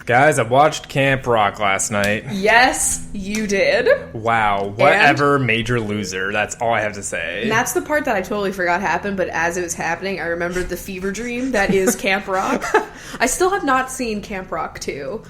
Guys, I watched Camp Rock last night. Yes, you did. Wow, whatever major loser. That's all I have to say. And that's the part that I totally forgot happened, but as it was happening, I remembered the fever dream that is Camp Rock. I still have not seen Camp Rock 2.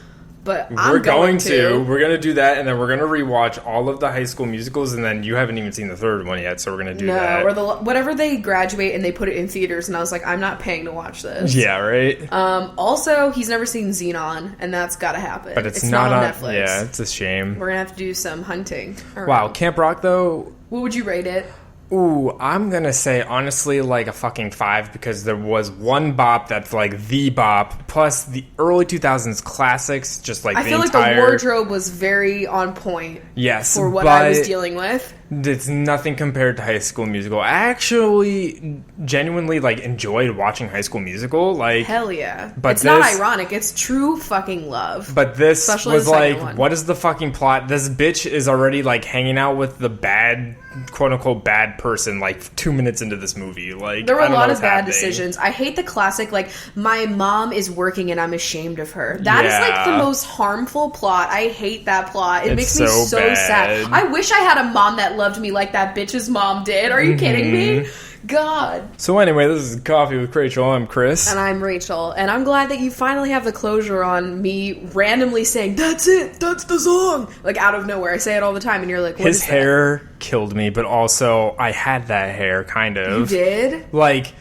But we're going to. We're going to do that, and then we're going to rewatch all of the High School Musicals, and then you haven't even seen the third one yet, so we're going to do that. Or whatever they graduate and they put it in theaters, and I was like, I'm not paying to watch this. Yeah, right? Also, he's never seen Xenon, and that's got to happen. But it's not on Netflix. Yeah, it's a shame. We're going to have to do some hunting around. Wow, Camp Rock, though... What would you rate it? Ooh, I'm gonna say, honestly, like a fucking 5, because there was one bop that's like the bop, plus the early 2000s classics, just like I feel like the wardrobe was very on point. Yes, for what I was dealing with. It's nothing compared to High School Musical. I actually genuinely like enjoyed watching High School Musical. Like, hell yeah. But it's not ironic, it's true fucking love. But this especially was like, what is the fucking plot? This bitch is already like hanging out with the bad, quote unquote bad person like 2 minutes into this movie. Like, there were a lot of bad decisions. I hate the classic like, my mom is working and I'm ashamed of her. That is like the most harmful plot. I hate that plot. It makes me so sad. I wish I had a mom that loved me like that bitch's mom did. Are you kidding me? God. So anyway, this is Coffee with Rachel. I'm Chris. And I'm Rachel. And I'm glad that you finally have the closure on me randomly saying, that's it, that's the song. Like out of nowhere. I say it all the time and you're like, what is that? His hair killed me, but also I had that hair kind of. You did? Like,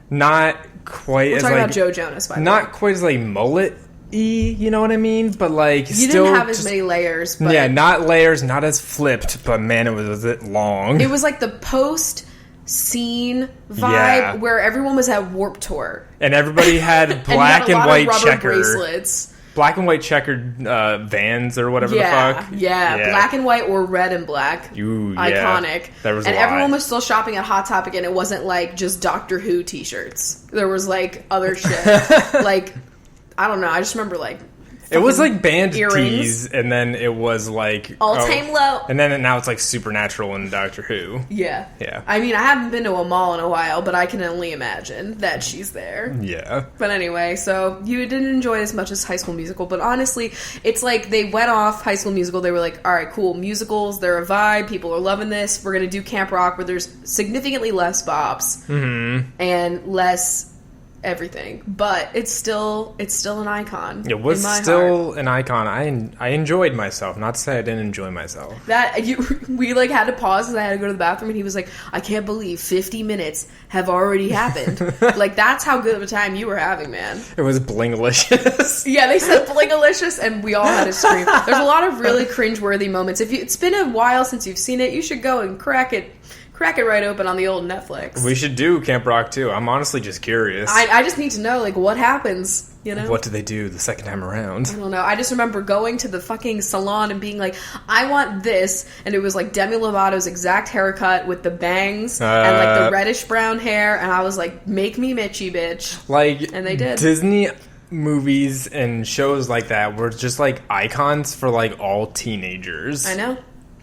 not quite as like... We're talking about Joe Jonas, by the way. Not quite as like mullet-y, you know what I mean? But like, you still didn't have as many layers. But yeah, not layers, not as flipped, but man, it was long. It was like the post-scene vibe where everyone was at Warped Tour. And everybody had black and white checkered bracelets. Black and white checkered Vans or whatever the fuck. Yeah, black and white or red and black. Ooh, iconic. There was and everyone was still shopping at Hot Topic, and it wasn't like just Doctor Who t-shirts. There was like other shit. Like, I don't know. I just remember like it was like band earrings. tees, and then it was like all-time low. And then now it's like Supernatural and Doctor Who. Yeah. Yeah. I mean, I haven't been to a mall in a while, but I can only imagine that she's there. Yeah. But anyway, so you didn't enjoy it as much as High School Musical, but honestly, it's like they went off High School Musical. They were like, all right, cool, musicals, they're a vibe. People are loving this. We're going to do Camp Rock where there's significantly less bops and less everything, but it's still an icon. It was still an icon. I enjoyed myself. Not to say I didn't enjoy myself. We like had to pause because I had to go to the bathroom, and he was like, I can't believe 50 minutes have already happened. Like, that's how good of a time you were having, man. It was blingalicious. Yeah, they said blingalicious, and we all had to scream. There's a lot of really cringeworthy moments. It's been a while since you've seen it, you should go and crack it right open on the old Netflix. We should do Camp Rock too. I'm honestly just curious. I just need to know, like, what happens, you know? What do they do the second time around? I don't know. I just remember going to the fucking salon and being like, I want this. And it was like Demi Lovato's exact haircut with the bangs and like the reddish brown hair. And I was like, make me Mitchie, bitch. Like, and they did. Disney movies and shows like that were just like icons for like all teenagers. I know.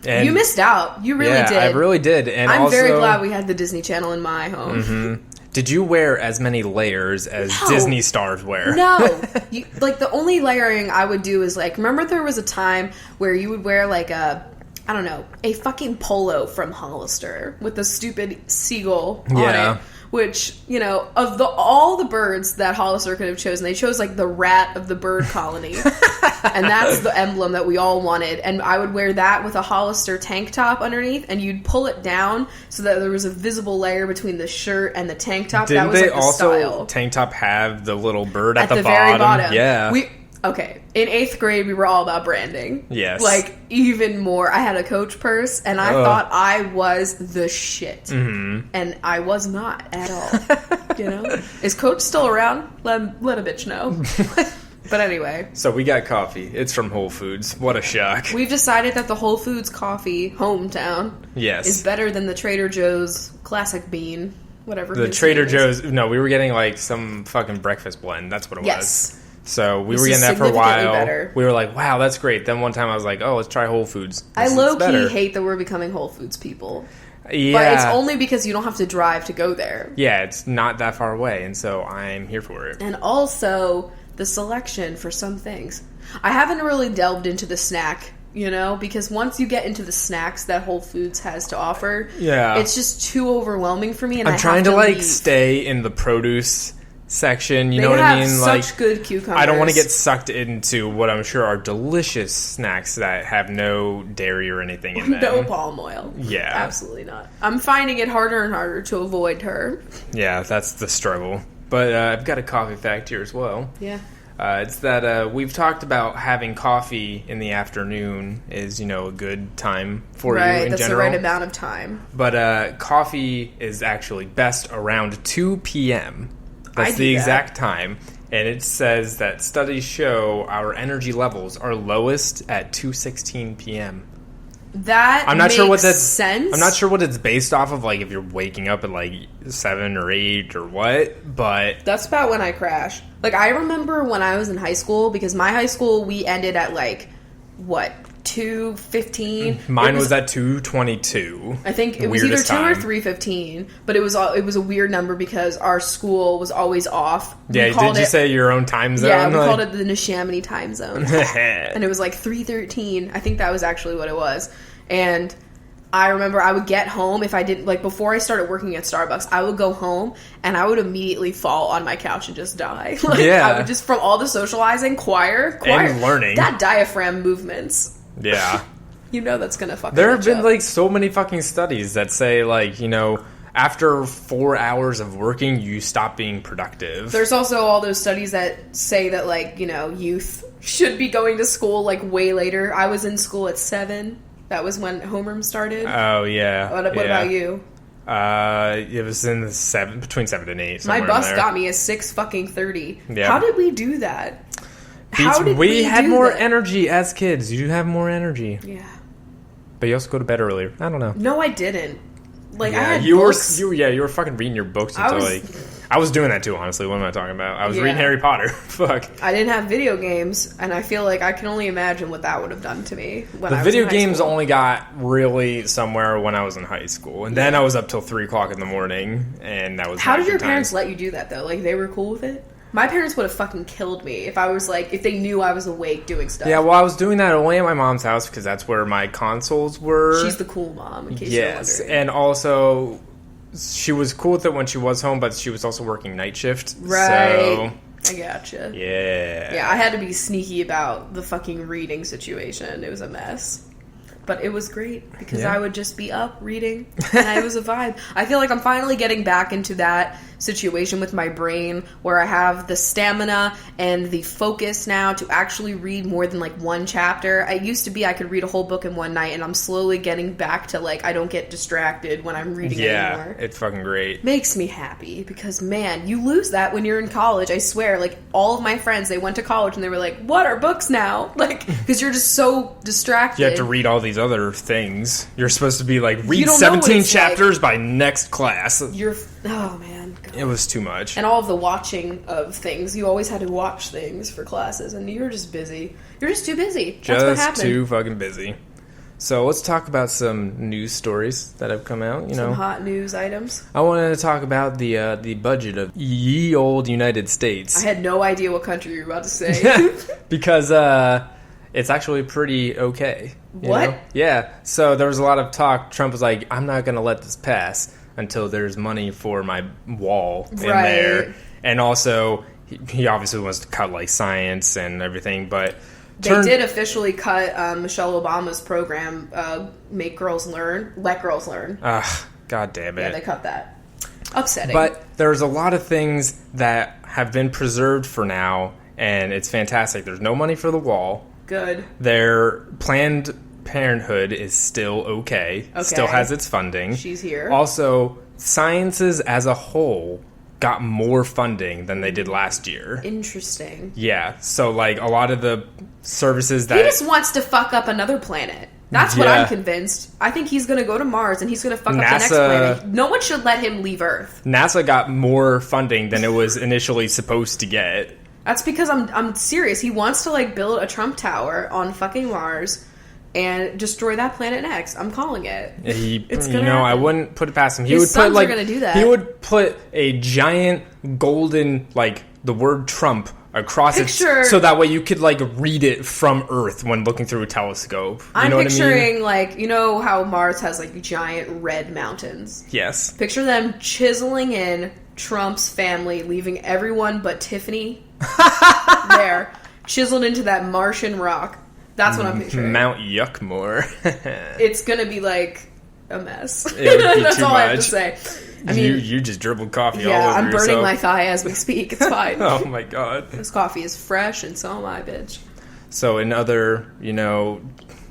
And you missed out. You really did. I really did. And I'm very glad we had the Disney Channel in my home. Mm-hmm. Did you wear as many layers as Disney stars wear? No. Like, the only layering I would do is, like, remember there was a time where you would wear, like, a fucking polo from Hollister with a stupid seagull on it. Which, you know, of all the birds that Hollister could have chosen, they chose, like, the rat of the bird colony. And that's the emblem that we all wanted. And I would wear that with a Hollister tank top underneath, and you'd pull it down so that there was a visible layer between the shirt and the tank top. Didn't that was, they like, the also, style. Tank top have the little bird at the bottom? very bottom? Yeah. Okay, in 8th grade, we were all about branding. Yes. Like, even more. I had a Coach purse, and I thought I was the shit. Mm-hmm. And I was not at all. You know? Is Coach still around? Let a bitch know. But anyway. So we got coffee. It's from Whole Foods. What a shock. We've decided that the Whole Foods coffee, hometown, is better than the Trader Joe's classic bean, whatever. The Trader Joe's, no, we were getting like some fucking breakfast blend. That's what it was. So we were getting that for a while. Better. We were like, wow, that's great. Then one time I was like, oh, let's try Whole Foods. I low-key hate that we're becoming Whole Foods people. Yeah. But it's only because you don't have to drive to go there. Yeah, it's not that far away, and so I'm here for it. And also, the selection for some things. I haven't really delved into the snack, because once you get into the snacks that Whole Foods has to offer, it's just too overwhelming for me. And I'm trying to stay in the produce section. You know what I mean? Such good cucumbers. I don't want to get sucked into what I'm sure are delicious snacks that have no dairy or anything in them. No palm oil. Yeah, absolutely not. I'm finding it harder and harder to avoid her. Yeah, that's the struggle. But I've got a coffee fact here as well. Yeah. It's that we've talked about having coffee in the afternoon is, a good time for you in general. Right, that's the right amount of time. But coffee is actually best around 2 p.m. That's the exact time. And it says that studies show our energy levels are lowest at 2:16 p.m. I'm not sure what that's sense. I'm not sure what it's based off of, if you're waking up at 7 or 8 or what, but that's about when I crash. I remember when I was in high school, because my high school we ended at 2:15. Mine was at 2:22. I think it was either 2 or 3:15, but it was a weird number because our school was always off. Yeah, did you say your own time zone? Yeah, we called it the Neshaminy time zone. And it was 3:13. I think that was actually what it was. And I remember I would get home if I didn't, before I started working at Starbucks, I would go home and I would immediately fall on my couch and just die. I would just, from all the socializing, choir. And learning. That diaphragm movements. Yeah. That's gonna fucking There have been, so many fucking studies that say, after 4 hours of working, you stop being productive. There's also all those studies that say that, youth should be going to school, way later. I was in school at 7. That was when homeroom started. Oh, yeah. What about you? It was in the between 7 and 8. My bus got me at 6:30. Yeah. How did we do that? We had more energy as kids. You have more energy. Yeah. But you also go to bed earlier. I don't know. No, I didn't. I had you books. You were fucking reading your books until I was doing that too, honestly. What am I talking about? I was reading Harry Potter. Fuck. I didn't have video games, and I feel like I can only imagine what that would have done to me when I was in high school. The video games only got really somewhere when I was in high school. And then I was up till 3 o'clock in the morning, and that was How did your parents let you do that, though? They were cool with it? My parents would have fucking killed me if I was if they knew I was awake doing stuff. Yeah, well, I was doing that only at my mom's house because that's where my consoles were. She's the cool mom, in case you're wondering. Yes, and also she was cool with it when she was home, but she was also working night shift. Right. So, I gotcha. Yeah. Yeah, I had to be sneaky about the fucking reading situation. It was a mess. But it was great because I would just be up reading and it was a vibe. I feel like I'm finally getting back into that situation with my brain where I have the stamina and the focus now to actually read more than one chapter. It used to be I could read a whole book in one night, and I'm slowly getting back to I don't get distracted when I'm reading anymore. Yeah, it's fucking great. Makes me happy because, man, you lose that when you're in college. I swear, all of my friends, they went to college and they were like, what are books now? Because you're just so distracted. You have to read all these other things. You're supposed to be read 17 chapters by next class. Oh man, God. It was too much. And all of the watching of things. You always had to watch things for classes, and you're just busy. You're just too busy. That's what happened. Just too fucking busy. So let's talk about some news stories that have come out. Some hot news items. I wanted to talk about the budget of ye old United States. I had no idea what country you were about to say. Because it's actually pretty okay. What? Yeah. So there was a lot of talk. Trump was like, I'm not going to let this pass until there's money for my wall in there. And also, he obviously wants to cut science and everything, but they did officially cut Michelle Obama's program, Make Girls Learn, Let Girls Learn. God damn it. Yeah, they cut that. Upsetting. But there's a lot of things that have been preserved for now, and it's fantastic. There's no money for the wall. Good. Their Planned Parenthood is still okay. Still has its funding. She's here. Also, sciences as a whole got more funding than they did last year. Interesting. Yeah. So, a lot of the services that... He just wants to fuck up another planet. That's what I'm convinced. I think he's going to go to Mars and he's going to fuck up the next planet. No one should let him leave Earth. NASA got more funding than it was initially supposed to get. That's because I'm serious. He wants to build a Trump Tower on fucking Mars and destroy that planet next. I'm calling it. It's gonna happen. I wouldn't put it past him. His sons are gonna do that. He would put a giant golden the word Trump across it, so that way you could like read it from Earth when looking through a telescope. I'm picturing like, you know how Mars has like giant red mountains? Yes. Picture them chiseling in Trump's family, leaving everyone but Tiffany there, chiseled into that Martian rock. That's what I'm picturing. Mount Yuckmore. It's gonna be like a mess. It would be That's too all much. I have to say. I mean, you just dribbled coffee all over yeah, I'm burning yourself. my thigh as we speak. It's fine. Oh my god. This coffee is fresh, and so am I, bitch. So in other,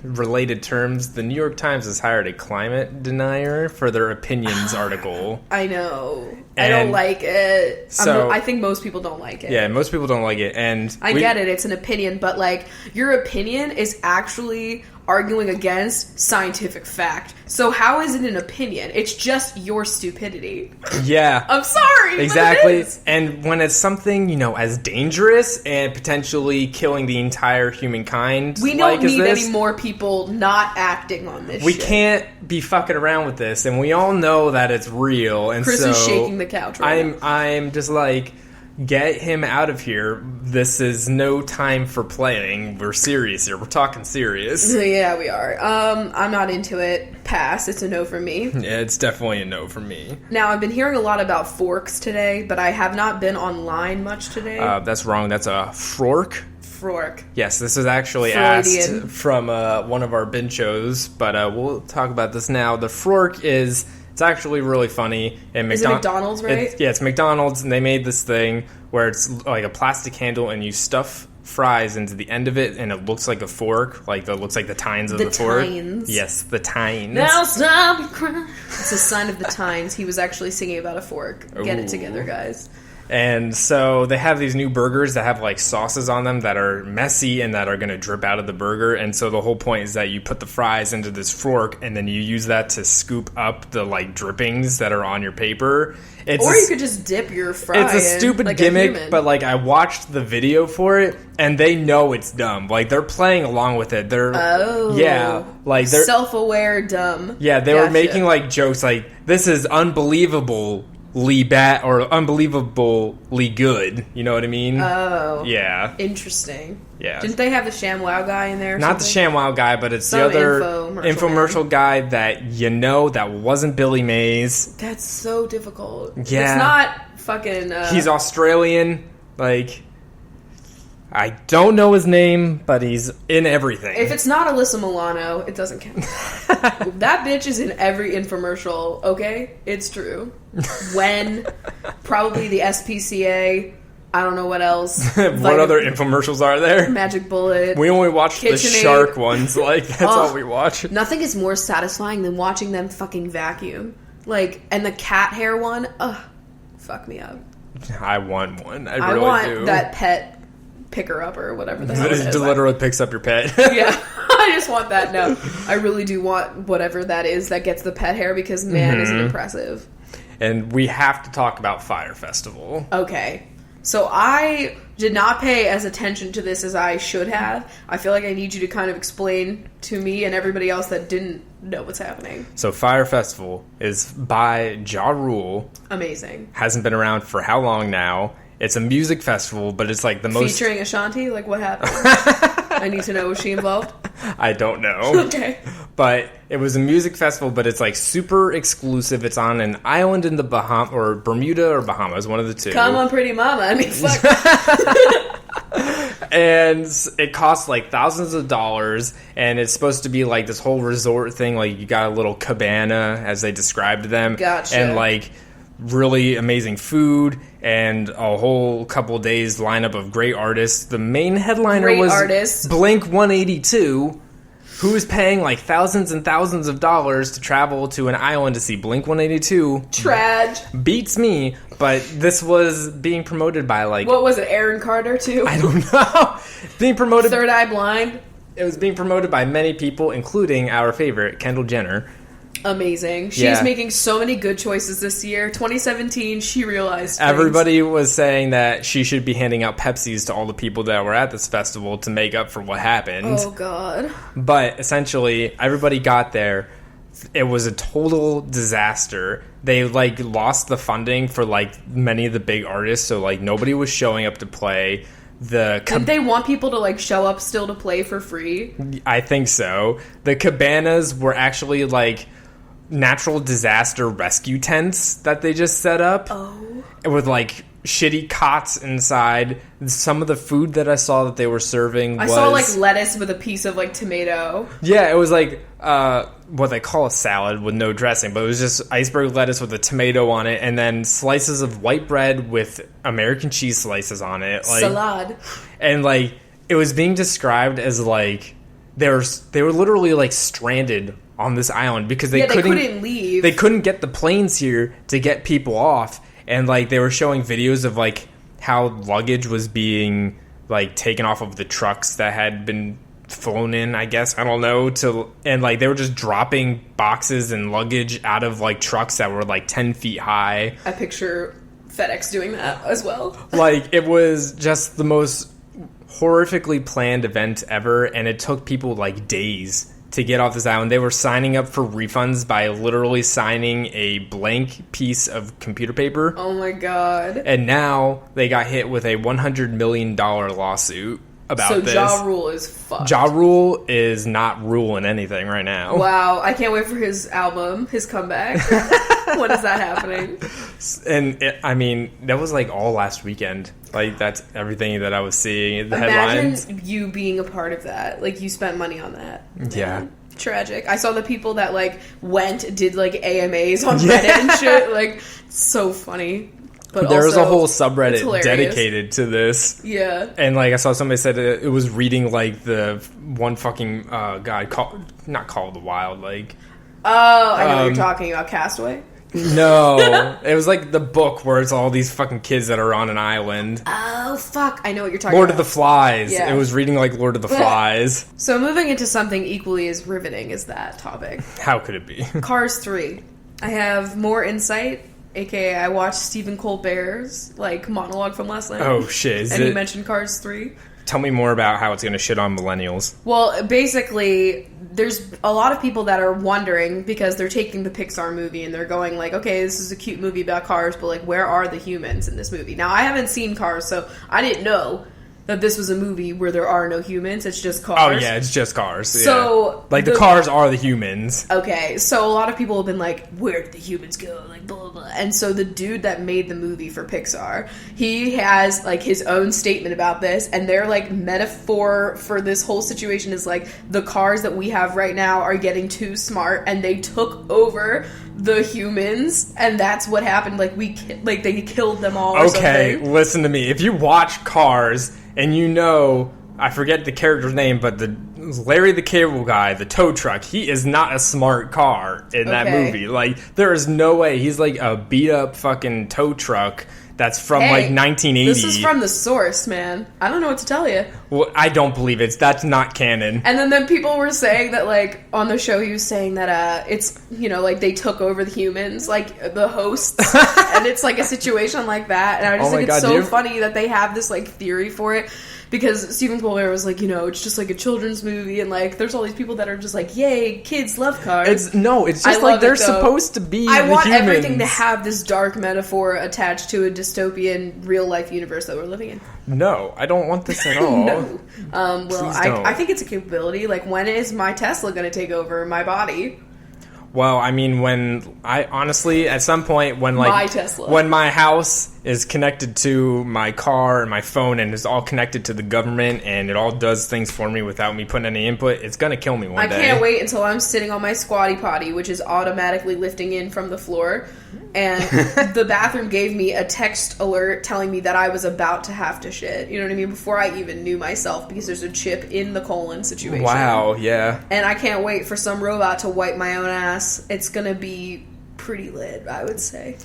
related terms, the New York Times has hired a climate denier for their opinions article. I know. I don't like it. So, I think most people don't like it. Yeah, most people don't like it. And I get it. It's an opinion. But, like, your opinion is actually arguing against scientific fact. So how is it an opinion? It's just your stupidity. Yeah. I'm sorry. Exactly. But it is. And when it's something, as dangerous and potentially killing the entire humankind, we don't need any more people not acting on this We shit. can't be fucking around with this, and we all know that it's real. And Chris so is shaking the couch right now. I'm just like, get him out of here. This is no time for playing. We're serious here. We're talking serious. Yeah, we are. I'm not into it. Pass. It's a no for me. Yeah, it's definitely a no for me. Now, I've been hearing a lot about forks today, but I have not been online much today. That's wrong. That's a fork. Fork. Yes, this was actually Freudian. asked from one of our binchos, but we'll talk about this now. The fork is... It's actually really funny. And Is it McDonald's, right? It's McDonald's, and they made this thing where it's like a plastic handle, and you stuff fries into the end of it, and it looks like a fork. Like, it looks like the tines of the fork. Tines. Yes, the tines. Now stop your crying. It's a sign of the times. He was actually singing about a fork. Get it together, guys. And so they have these new burgers that have like sauces on them that are messy and that are going to drip out of the burger. And so the whole point is that you put the fries into this fork and then you use that to scoop up the like drippings that are on your paper. You could just dip your fries. It's a stupid like gimmick, but like I watched the video for it and they know it's dumb. Like they're playing along with it. They're like they're self-aware dumb. Yeah, they were making like jokes like this is unbelievable. Unbelievably good. You know what I mean? Oh. Yeah. Interesting. Yeah. Didn't they have the ShamWow guy in there? Not the ShamWow guy, but it's the other infomercial guy that that wasn't Billy Mays. That's so difficult. Yeah. It's not fucking... He's Australian. Like... I don't know his name, but he's in everything. If it's not Alyssa Milano, it doesn't count. That bitch is in every infomercial, okay? It's true. When, probably the SPCA, I don't know what else. What other infomercials are there? Magic Bullet. We only watch the shark ones. Like, that's all we watch. Nothing is more satisfying than watching them fucking vacuum. Like, and the cat hair one, fuck me up. I want one. I really want do. That pet picker up or whatever the hell it is. It literally picks up your pet. Yeah, I just want that. No, I really do want whatever that is that gets the pet hair because man, is it impressive. And we have to talk about Fire Festival. Okay, so I did not pay as attention to this as I should have. I feel like I need you to kind of explain to me and everybody else that didn't know what's happening. So Fire Festival is by Ja Rule. Amazing. Hasn't been around for how long now? It's a music festival, but it's like the most... Featuring Ashanti? Like, what happened? I need to know. Was she involved? I don't know. Okay. But it was a music festival, but it's like super exclusive. It's on an island in the Bermuda or Bahamas, one of the two. Come on, pretty mama. I mean, fuck. And it costs like thousands of dollars, and it's supposed to be like this whole resort thing. Like, you got a little cabana, as they described them. Gotcha. And like... really amazing food and a whole couple days lineup of great artists. The main headliner was Blink 182, who is paying like thousands and thousands of dollars to travel to an island to see Blink 182. Trad. Beats me, but this was being promoted by like... What was it, Aaron Carter too? I don't know. Being promoted... Third Eye Blind? It was being promoted by many people, including our favorite, Kendall Jenner. Amazing. She's making so many good choices this year. 2017, she realized things. Everybody was saying that she should be handing out Pepsis to all the people that were at this festival to make up for what happened. Oh, God. But essentially, everybody got there. It was a total disaster. They, like, lost the funding for, like, many of the big artists, so, like, nobody was showing up to play. Didn't they want people to, like, show up still to play for free? I think so. The cabanas were actually, like, natural disaster rescue tents that they just set up. Oh. With, like, shitty cots inside. Some of the food that I saw that they were serving was... I saw, like, lettuce with a piece of, like, tomato. Yeah, it was, like, what they call a salad with no dressing, but it was just iceberg lettuce with a tomato on it, and then slices of white bread with American cheese slices on it. Like, salad. And, like, it was being described as, like, they were literally, like, stranded on this island because they couldn't leave. They couldn't get the planes here to get people off. And, like, they were showing videos of, like, how luggage was being, like, taken off of the trucks that had been flown in, I guess. I don't know. And, like, they were just dropping boxes and luggage out of, like, trucks that were, like, 10 feet high. I picture FedEx doing that as well. Like, it was just the most horrifically planned event ever, and it took people, like, days to get off this island. They were signing up for refunds by literally signing a blank piece of computer paper. Oh my god. And now they got hit with a $100 million lawsuit about this. So Ja Rule is fucked. Ja Rule is not ruling anything right now. Wow, I can't wait for his album, his comeback. When is that happening? And I mean, that was like all last weekend. Like, that's everything that I was seeing. The headlines. Imagine you being a part of that. Like, you spent money on that. Yeah. Man, tragic. I saw the people that, like, did, like, AMAs on Reddit and shit. Like, so funny. But there was also, a whole subreddit dedicated to this. Yeah. And, like, I saw somebody said it was reading, like, the one fucking guy not Call of the Wild, like... Oh, I know what you're talking about. Castaway? No. It was, like, the book where it's all these fucking kids that are on an island. Oh, fuck. I know what you're talking Lord about. of the Flies. Yeah. It was reading, like, Lord of the Flies. So moving into something equally as riveting as that topic. How could it be? Cars 3. I have more insight, aka I watched Stephen Colbert's, like, monologue from last night. Oh, shit. And he mentioned Cars 3. Tell me more about how it's going to shit on millennials. Well, basically, there's a lot of people that are wondering because they're taking the Pixar movie and they're going like, okay, this is a cute movie about cars, but like, where are the humans in this movie? Now, I haven't seen Cars, so I didn't know that this was a movie where there are no humans. It's just cars. Oh, yeah, it's just cars. So, yeah. Like, the cars are the humans. Okay, so a lot of people have been like, where did the humans go? Like, blah, blah, blah. And so the dude that made the movie for Pixar, he has, like, his own statement about this, and their, like, metaphor for this whole situation is, like, the cars that we have right now are getting too smart, and they took over the humans, and that's what happened. Like, they killed them all or okay, something. Listen to me. If you watch Cars... And you know, I forget the character's name, but the Larry the Cable Guy, the tow truck, he is not a smart car in that movie. Like, there is no way. He's like a beat-up fucking tow truck that's from, like, 1980. This is from the source, man. I don't know what to tell you. Well, I don't believe it. That's not canon. And then people were saying that, like, on the show, he was saying that it's, you know, like, they took over the humans, like, the hosts. And it's, like, a situation like that. And I just think it's so funny that they have this, like, theory for it. Because Stephen Colbert was like, you know, it's just like a children's movie, and like, there's all these people that are just like, yay, kids love cars. It's just like they're supposed to be. I want humans. everything to have this dark metaphor attached to a dystopian real life universe that we're living in. No, I don't want this at all. No. Well, I think it's a capability. Like, when is my Tesla going to take over my body? Well, I mean, at some point, when, like, my Tesla. When my house is connected to my car and my phone and is all connected to the government and it all does things for me without me putting any input, it's gonna kill me one day. I can't wait until I'm sitting on my squatty potty, which is automatically lifting in from the floor, and the bathroom gave me a text alert telling me that I was about to have to shit. You know what I mean? Before I even knew myself, because there's a chip in the colon situation. Wow, yeah. And I can't wait for some robot to wipe my own ass. It's gonna be pretty lit, I would say.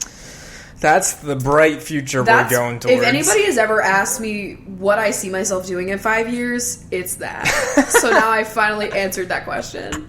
That's the bright future we're going towards. If anybody has ever asked me what I see myself doing in 5 years, it's that. So now I finally answered that question.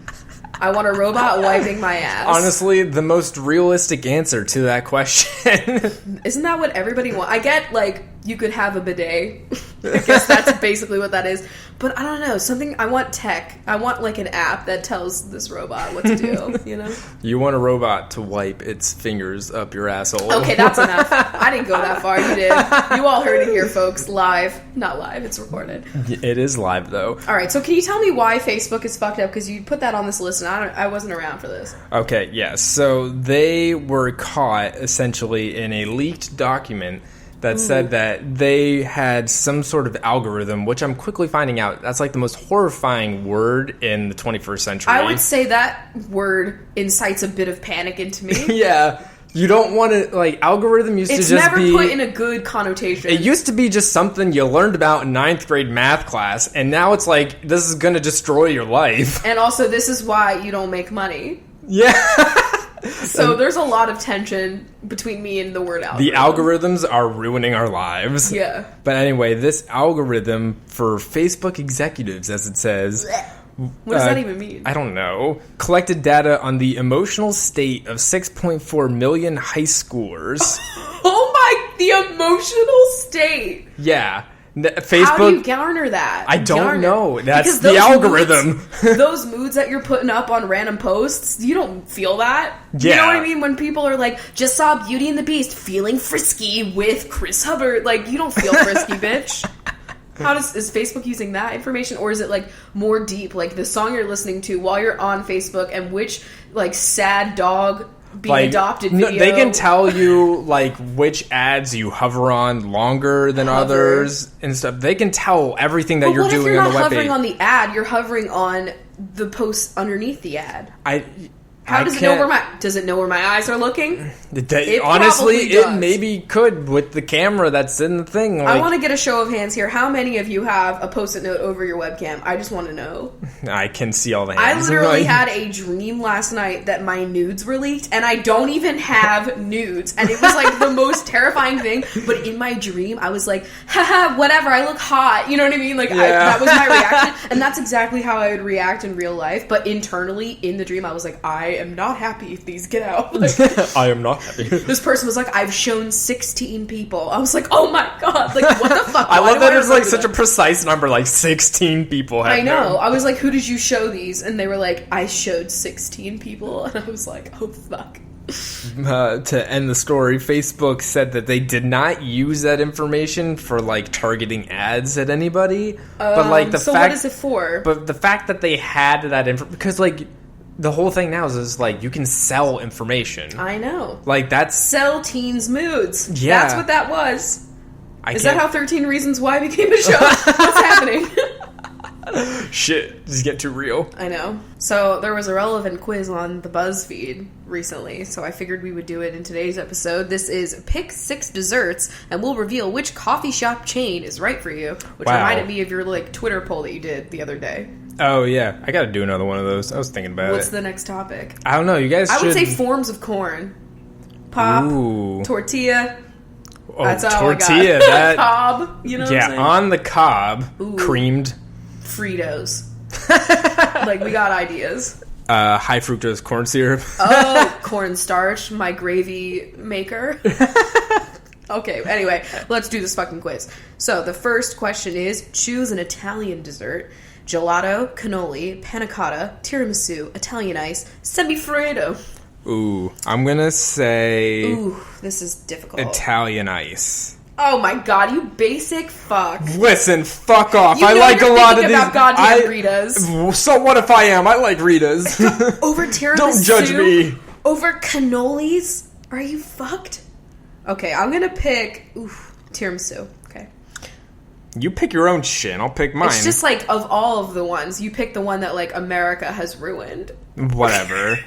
I want a robot wiping my ass. Honestly, the most realistic answer to that question. Isn't that what everybody wants? I get, like, you could have a bidet. I guess that's basically what that is. But I don't know, I want tech. I want like an app that tells this robot what to do, you know? You want a robot to wipe its fingers up your asshole. Okay, that's enough. I didn't go that far, you did. You all heard it here, folks. Live. Not live, it's recorded. It is live, though. Alright, so can you tell me why Facebook is fucked up? Because you put that on this list, and I wasn't around for this. Okay, yeah. So they were caught, essentially, in a leaked document that said that they had some sort of algorithm, which I'm quickly finding out that's like the most horrifying word in the 21st century. I would say that word incites a bit of panic into me. Yeah. You don't want to, like, algorithm used to just be... It's never put in a good connotation. It used to be just something you learned about in 9th grade math class, and now it's like, this is going to destroy your life. And also, this is why you don't make money. Yeah. So there's a lot of tension between me and the word algorithm. The algorithms are ruining our lives. Yeah. But anyway, this algorithm for Facebook executives, as it says... What does that even mean? I don't know. Collected data on the emotional state of 6.4 million high schoolers. Oh my... The emotional state! Yeah. Facebook... How do you garner that? I don't know. That's the algorithm. Those moods that you're putting up on random posts, you don't feel that. Yeah. You know what I mean? When people are like, just saw Beauty and the Beast, feeling frisky with Chris Hubbard. Like, you don't feel frisky, bitch. Is Facebook using that information, or is it like more deep, like the song you're listening to while you're on Facebook and which like sad dog being adopted video? No, they can tell you like which ads you hover on longer than others and stuff. They can tell everything that you're doing on the webpage. What if you're not hovering on the ad? You're hovering on the post underneath the ad. How does it know where my eyes are looking? Honestly, it maybe could with the camera that's in the thing. Like, I want to get a show of hands here. How many of you have a Post-it note over your webcam? I just want to know. I can see all the hands. I literally had a dream last night that my nudes were leaked, and I don't even have nudes. And it was like the most terrifying thing. But in my dream, I was like, haha, whatever, I look hot. You know what I mean? Like, that was my reaction. And that's exactly how I would react in real life. But internally, in the dream, I was like, I am not happy if these get out. Like, I am not happy. This person was like, I've shown 16 people. I was like, oh my god, like what the fuck? I love that it's like such a precise number, like 16 people have I know. I was like, who did you show these? And they were like, I showed 16 people. And I was like, oh fuck. To end the story, Facebook said that they did not use that information for like targeting ads at anybody. But like what is it for? But the fact that they had that information, because like the whole thing now is like you can sell information. I know. Like that's sell teens' moods. Yeah, that's what that was. Is that how 13 Reasons Why became a show? What's happening? Shit, just get too real. I know. So there was a relevant quiz on the BuzzFeed recently, so I figured we would do it in today's episode. This is Pick 6 Desserts, and we'll reveal which coffee shop chain is right for you, which reminded me of your like Twitter poll that you did the other day. Oh, yeah. I gotta do another one of those. I was thinking about What's the next topic? I don't know. You guys should... I would say forms of corn. Pop, tortilla. Oh, that's all tortilla, I got. That... Cob, you know what I'm saying? On the cob, creamed. Fritos. Like, we got ideas. High fructose corn syrup. Oh, cornstarch, my gravy maker. Okay, anyway, let's do this fucking quiz. So, the first question is, choose an Italian dessert. Gelato, cannoli, panna cotta, tiramisu, Italian ice, semifreddo. Ooh, I'm gonna say... Ooh, this is difficult. Italian ice. Oh my god, you basic fuck. Listen, fuck off. You know I like a lot of these. About goddamn Ritas. So what if I am? I like Ritas. Over tiramisu? Don't judge me. Over cannolis? Are you fucked? Okay, I'm gonna pick... tiramisu. Okay. You pick your own shit, and I'll pick mine. It's just like, of all of the ones, you pick the one that, like, America has ruined. Whatever.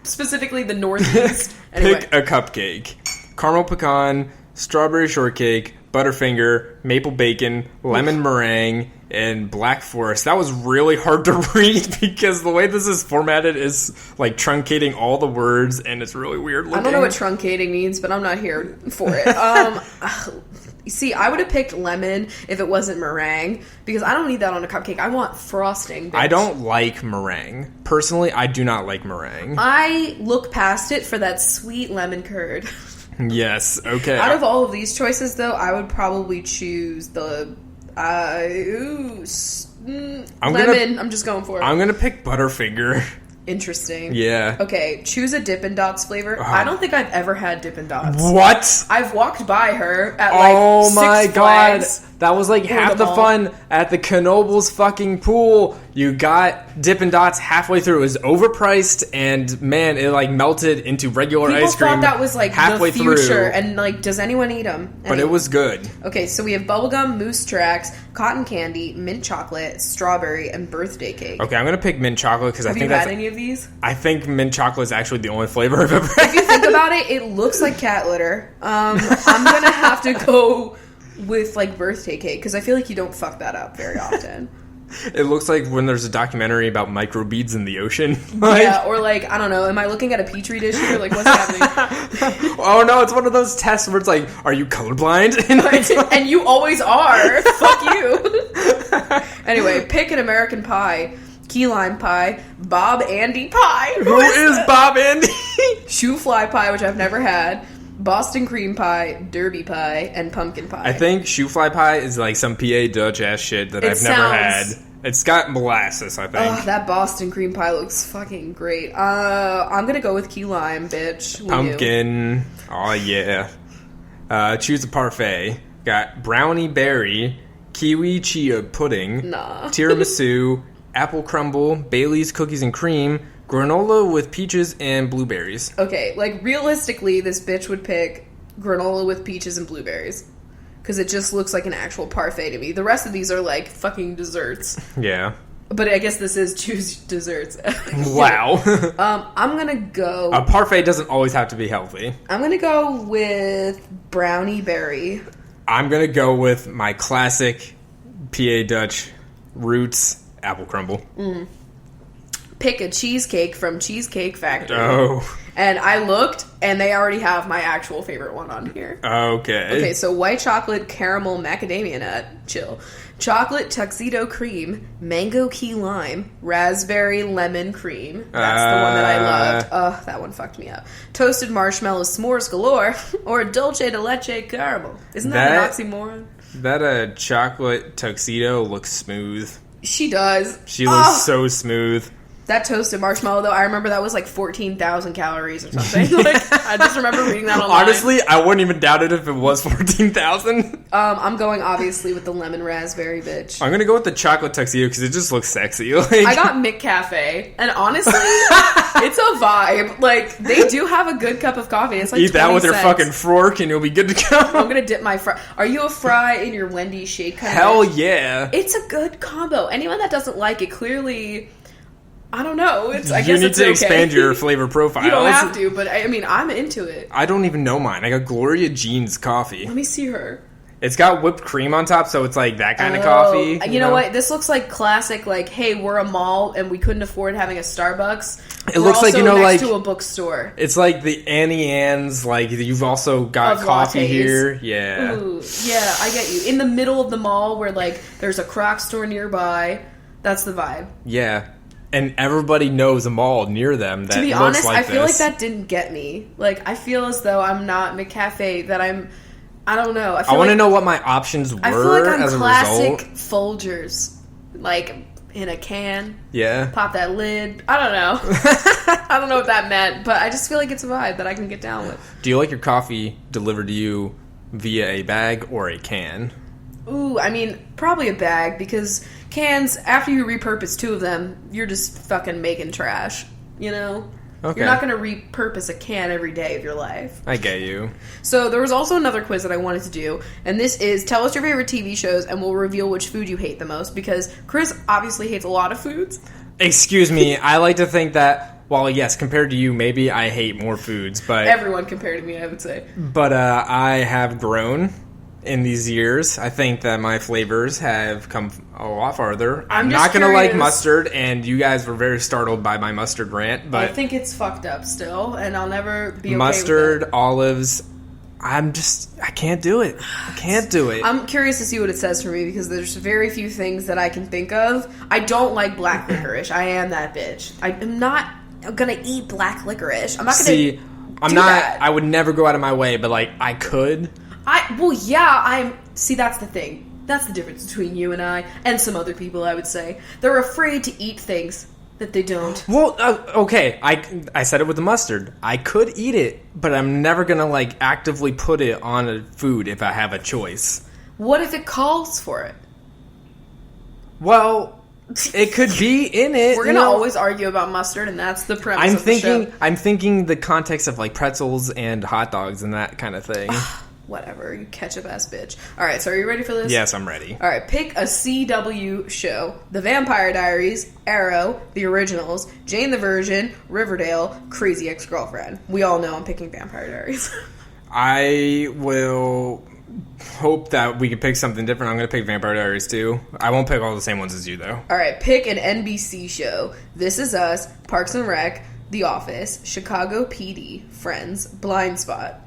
Specifically the Northeast. Anyway. Pick a cupcake. Caramel pecan, strawberry shortcake, Butterfinger, maple bacon, lemon meringue, and Black Forest. That was really hard to read because the way this is formatted is like truncating all the words, and it's really weird looking. I don't know what truncating means, but I'm not here for it. See, I would have picked lemon if it wasn't meringue, because I don't need that on a cupcake. I want frosting, bitch. I don't like meringue. Personally, I do not like meringue. I look past it for that sweet lemon curd. Yes, okay. Out of all of these choices, though, I would probably choose the Lemon. I'm just going for it. I'm gonna pick Butterfinger. Interesting. Yeah. Okay, choose a Dippin' Dots flavor. I don't think I've ever had Dippin' Dots. What? I've walked by her at like Six Flags. God. That was like half the fun at the Knoebels fucking pool. You got Dippin' Dots halfway through. It was overpriced and man, it like melted into regular ice cream. People thought that was like halfway the future through. and like does anyone eat them? Anyway. But it was good. Okay, so we have bubblegum, moose tracks, cotton candy, mint chocolate, strawberry, and birthday cake. Okay, I'm gonna pick mint chocolate because I think Have you had any of these? I think mint chocolate is actually the only flavor I've ever had. If you think about it, it looks like cat litter. I'm gonna have to go with like birthday cake because I feel like you don't fuck that up very often. It looks like when there's a documentary about microbeads in the ocean. Yeah, or like, I don't know, am I looking at a petri dish here? Like, what's happening? Oh no, it's one of those tests where it's like, are you colorblind? And you always are. Fuck you. Anyway, pick an American pie. Key lime pie, Bob Andy pie. Who is Bob Andy? Shoe fly pie, which I've never had. Boston cream pie, derby pie, and pumpkin pie. I think shoe fly pie is like some PA Dutch ass shit that I've never had. It's got molasses, I think. Oh, that Boston cream pie looks fucking great. I'm gonna go with key lime, bitch. Pumpkin. Oh yeah. Choose a parfait. Got brownie berry, kiwi chia pudding, tiramisu, apple crumble, Bailey's cookies and cream, granola with peaches and blueberries. Okay, like realistically, this bitch would pick granola with peaches and blueberries. Because it just looks like an actual parfait to me. The rest of these are like fucking desserts. Yeah. But I guess this is choose desserts. Wow. I'm gonna go... A parfait doesn't always have to be healthy. I'm gonna go with brownie berry. I'm gonna go with my classic PA Dutch roots apple crumble. Pick a cheesecake from Cheesecake Factory. Oh. And I looked, and they already have my actual favorite one on here. Okay. Okay, so white chocolate, caramel, macadamia nut, chill. Chocolate tuxedo cream, mango key lime, raspberry lemon cream. That's the one that I loved. Oh, that one fucked me up. Toasted marshmallow s'mores galore, or dulce de leche caramel. Isn't that an oxymoron? That chocolate tuxedo looks smooth. She does. She looks so smooth. That toasted marshmallow, though, I remember that was like 14,000 calories or something. Like, I just remember reading that online. Honestly, I wouldn't even doubt it if it was 14,000. I'm going, obviously, with the lemon raspberry, bitch. I'm going to go with the chocolate tuxedo because it just looks sexy. Like, I got McCafe, and honestly, it's a vibe. Like, they do have a good cup of coffee. It's like eat that with cents. your fucking fork, and you'll be good to go. I'm going to dip my fry. Are you a fry in your Wendy's shake kind Hell of yeah. It's a good combo. Anyone that doesn't like it, clearly... I don't know. I guess you need it's to okay. expand your flavor profile. You don't have to, but I mean, I'm into it. I don't even know mine. I got Gloria Jean's coffee. Let me see her. It's got whipped cream on top, so it's like that kind of coffee. You know what? This looks like classic, like, hey, we're a mall and we couldn't afford having a Starbucks. It looks like, you know, next like... to a bookstore. It's like the Annie Ann's, like, you've also got coffee lattes. here. Yeah. Ooh, yeah, I get you. In the middle of the mall where, like, there's a Croc store nearby. That's the vibe. Yeah. And everybody knows a mall near them that looks like this. To be honest, I feel like that didn't get me. Like, I feel as though I'm not McCafe, that I don't know. I want to know what my options were as a result. I feel like I'm classic Folgers. Like, in a can. Yeah. Pop that lid. I don't know. I don't know what that meant, but I just feel like it's a vibe that I can get down with. Do you like your coffee delivered to you via a bag or a can? Ooh, I mean, probably a bag, because cans, after you repurpose 2 of them, you're just fucking making trash, you know? Okay. You're not going to repurpose a can every day of your life. I get you. So there was also another quiz that I wanted to do, and this is tell us your favorite TV shows, and we'll reveal which food you hate the most, because Chris obviously hates a lot of foods. Excuse me, I like to think that, well, yes, compared to you, maybe I hate more foods, but... Everyone compared to me, I would say. But I have grown in these years. I think that my flavors have come a lot farther. I'm not going to like mustard, and you guys were very startled by my mustard rant, but... I think it's fucked up still, and I'll never be okay mustard, with it. olives... I can't do it. I can't do it. I'm curious to see what it says for me, because there's very few things that I can think of. I don't like black licorice. I am that bitch. I'm not gonna eat black licorice. I'm not gonna that. I would never go out of my way, but, like, I could... that's the thing. That's the difference between you and I, and some other people, I would say. They're afraid to eat things that they don't. Well, okay, I said it with the mustard. I could eat it, but I'm never gonna, like, actively put it on a food if I have a choice. What if it calls for it? Well, it could be in it. We're gonna always argue about mustard, and that's the premise of the show. I'm thinking the context of, like, pretzels and hot dogs and that kind of thing. Whatever, you ketchup-ass bitch. Alright, so are you ready for this? Yes, I'm ready. Alright, pick a CW show. The Vampire Diaries, Arrow, The Originals, Jane the Virgin, Riverdale, Crazy Ex-Girlfriend. We all know I'm picking Vampire Diaries. I will hope that we can pick something different. I'm going to pick Vampire Diaries too. I won't pick all the same ones as you, though. Alright, pick an NBC show. This Is Us, Parks and Rec, The Office, Chicago PD, Friends, Blind Spot.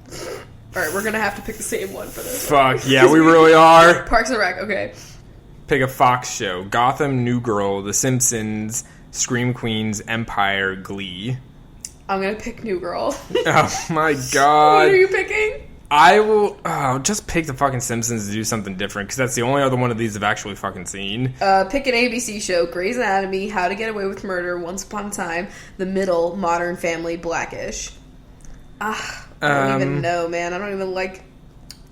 Alright, we're gonna have to pick the same one for this. Fuck, yeah, we really are. Parks and Rec, okay. Pick a Fox show. Gotham, New Girl, The Simpsons, Scream Queens, Empire, Glee. I'm gonna pick New Girl. Oh my god. What are you picking? I will just pick the fucking Simpsons to do something different, because that's the only other one of these I've actually fucking seen. Pick an ABC show. Grey's Anatomy, How to Get Away with Murder, Once Upon a Time, The Middle, Modern Family, Blackish. I don't even know, man. I don't even like...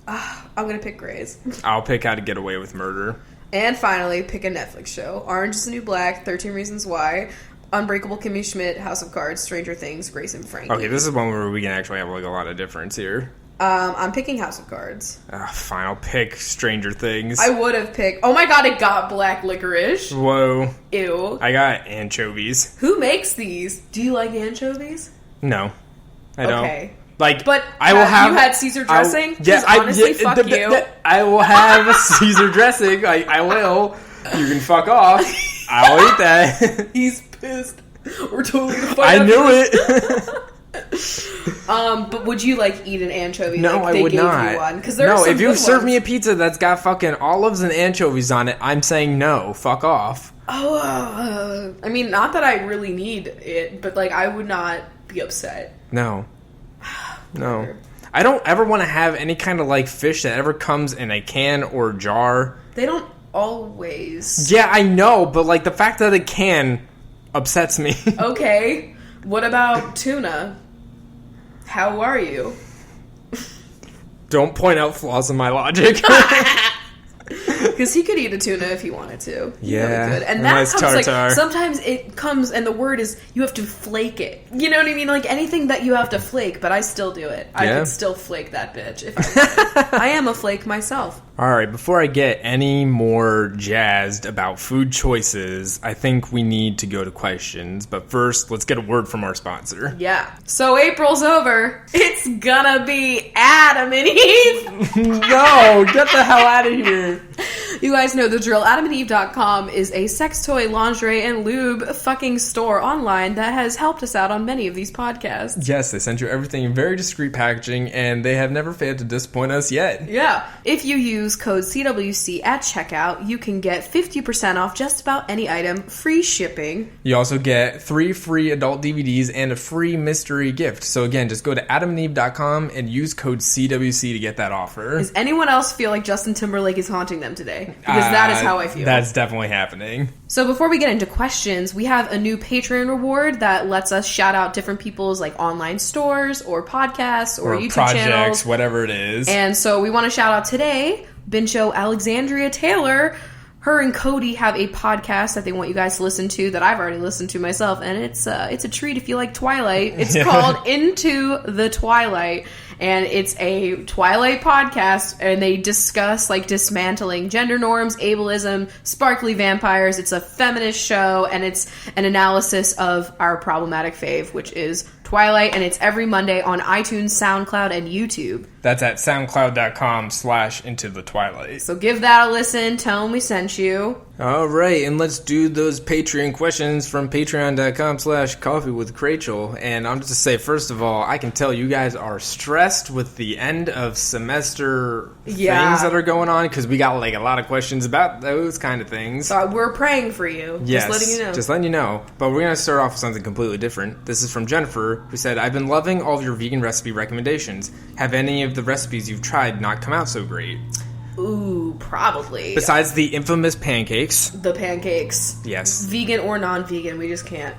I'm gonna pick Grey's. I'll pick How to Get Away with Murder. And finally, pick a Netflix show. Orange is the New Black, 13 Reasons Why, Unbreakable Kimmy Schmidt, House of Cards, Stranger Things, Grace and Frankie. Okay, this is one where we can actually have, like, a lot of difference here. I'm picking House of Cards. Fine, I'll pick Stranger Things. I would have picked... Oh my god, it got black licorice. Whoa. Ew. I got anchovies. Who makes these? Do you like anchovies? No. I don't. Okay. Like, but I will have... You had Caesar dressing? Honestly, fuck you. I will have Caesar dressing. I will. You can fuck off. I'll eat that. He's pissed. We're totally gonna fight. I knew it. But would you, like, eat an anchovy? No, like, I would not. You one? No, if you serve me a pizza that's got fucking olives and anchovies on it, I'm saying no. Fuck off. Oh, I mean, not that I really need it, but, like, I would not be upset. No. No. I don't ever want to have any kind of, like, fish that ever comes in a can or jar. They don't always. Yeah, I know, but, like, the fact that it can upsets me. Okay. What about tuna? How are you? Don't point out flaws in my logic. Because he could eat a tuna if he wanted to. Yeah. Really could. And that nice comes tartar. like, sometimes it comes and the word is you have to flake it. You know what I mean? Like anything that you have to flake, but I still do it. I can still flake that bitch if I wanted. I am a flake myself. Alright, before I get any more jazzed about food choices, I think we need to go to questions. But first, let's get a word from our sponsor. Yeah. So April's over. It's gonna be Adam and Eve. No, get the hell out of here. You guys know the drill. AdamandEve.com is a sex toy, lingerie, and lube fucking store online that has helped us out on many of these podcasts. Yes, they sent you everything in very discreet packaging, and they have never failed to disappoint us yet. Yeah. If you use code CWC at checkout, you can get 50% off just about any item, free shipping. You also get 3 free adult DVDs and a free mystery gift. So again, just go to AdamandEve.com and use code CWC to get that offer. Does anyone else feel like Justin Timberlake is haunting them today? Because that is how I feel. That's definitely happening. So before we get into questions, we have a new Patreon reward that lets us shout out different people's like online stores or podcasts or YouTube projects, channels. Whatever it is. And so we want to shout out today, Bincho Alexandria Taylor. Her and Cody have a podcast that they want you guys to listen to that I've already listened to myself, and it's a treat if you like Twilight. It's called Into the Twilight, and it's a Twilight podcast, and they discuss like dismantling gender norms, ableism, sparkly vampires. It's a feminist show, and it's an analysis of our problematic fave, which is Twilight, and it's every Monday on iTunes, SoundCloud, and YouTube. That's at soundcloud.com/intothetwilight. So give that a listen. Tell them we sent you. All right, and let's do those Patreon questions from patreon.com/CoffeeWithChrachel. And I'm just to say, first of all, I can tell you guys are stressed with the end of semester things that are going on, because we got like a lot of questions about those kind of things. So we're praying for you. Yes, just letting you know. Just letting you know. But we're going to start off with something completely different. This is from Jennifer, who said, I've been loving all of your vegan recipe recommendations. Have any of the recipes you've tried not come out so great? Ooh, probably. Besides the infamous pancakes. The pancakes. Yes. Vegan or non-vegan, we just can't.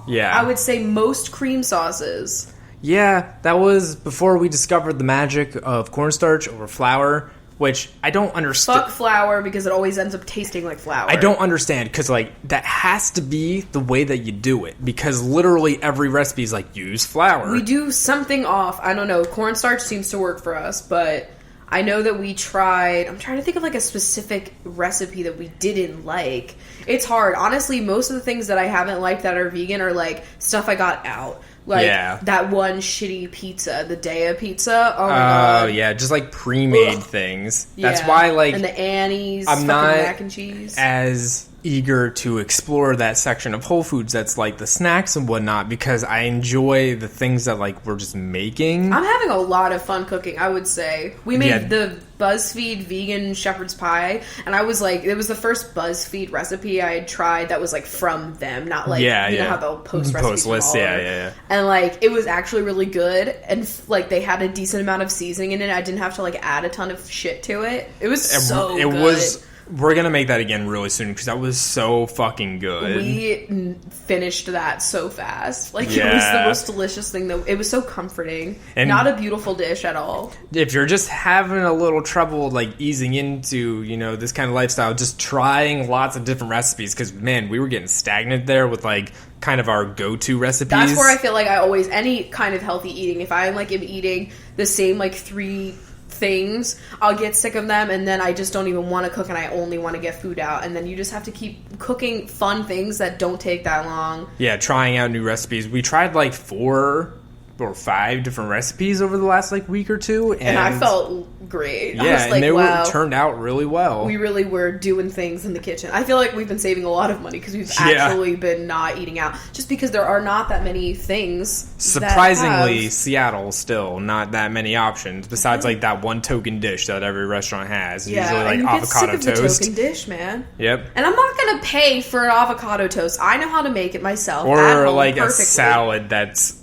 Yeah. I would say most cream sauces. Yeah, that was before we discovered the magic of cornstarch over flour, which I don't understand. Fuck flour, because it always ends up tasting like flour. I don't understand, because, like, that has to be the way that you do it, because literally every recipe is like, use flour. We do something off. I don't know. Cornstarch seems to work for us, but I know that we tried... I'm trying to think of, like, a specific recipe that we didn't like. It's hard. Honestly, most of the things that I haven't liked that are vegan are, like, stuff I got out. Like, that one shitty pizza, the Daya pizza. Oh, my God. Oh, yeah. Just, like, pre-made things. That's why, like... And the Annie's I'm not mac and cheese. as eager to explore that section of Whole Foods that's, like, the snacks and whatnot, because I enjoy the things that, like, we're just making. I'm having a lot of fun cooking, I would say. We made the BuzzFeed vegan shepherd's pie, and I was like, it was the first BuzzFeed recipe I had tried that was, like, from them, not like, you know how they'll post recipes from all over. And, like, it was actually really good, and, like, they had a decent amount of seasoning in it. I didn't have to, like, add a ton of shit to it. It was so good. We're gonna make that again really soon, because that was so fucking good. We finished that so fast. Like, it was the most delicious thing. It was so comforting. And not a beautiful dish at all. If you're just having a little trouble, like, easing into, you know, this kind of lifestyle, just trying lots of different recipes, because, man, we were getting stagnant there with, like, kind of our go-to recipes. That's where I feel like any kind of healthy eating, if I, like, am eating the same, like, 3 things, I'll get sick of them, and then I just don't even want to cook, and I only want to get food out, and then you just have to keep cooking fun things that don't take that long. Yeah, trying out new recipes. We tried like 4 or 5 different recipes over the last like week or two, and I felt great. Yeah, I was like, and they turned out really well. We really were doing things in the kitchen. I feel like we've been saving a lot of money because we've actually been not eating out, just because there are not that many things. Surprisingly, Seattle still not that many options besides like that one token dish that every restaurant has. Usually like and you avocado get sick toast. Of the token dish, man. Yep. And I'm not gonna pay for an avocado toast. I know how to make it myself. Or like perfectly. A salad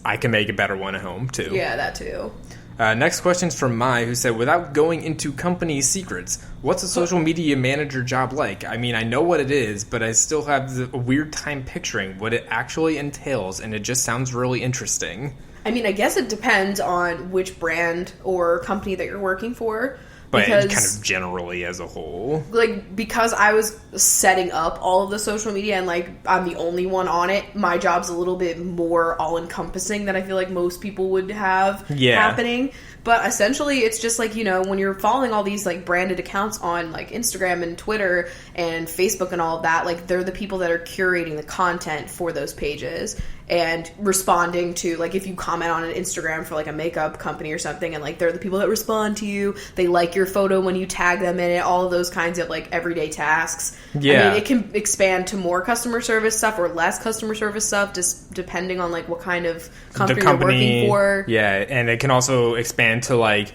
I can make a better one at home too. Yeah, that too. Next question's from Mai, who said, without going into company secrets, what's a social media manager job like? I mean, I know what it is, but I still have a weird time picturing what it actually entails, and it just sounds really interesting. I mean, I guess it depends on which brand or company that you're working for. But kind of generally as a whole. Like, because I was setting up all of the social media and, like, I'm the only one on it, my job's a little bit more all-encompassing than I feel like most people would have happening. But essentially, it's just, like, you know, when you're following all these, like, branded accounts on, like, Instagram and Twitter and Facebook and all of that, like, they're the people that are curating the content for those pages and responding to, like, if you comment on an Instagram for, like, a makeup company or something, and, like, they're the people that respond to you, they like your photo when you tag them in it, all of those kinds of, like, everyday tasks. Yeah. I mean, it can expand to more customer service stuff or less customer service stuff, just depending on, like, what kind of company you're working for. Yeah, and it can also expand to, like,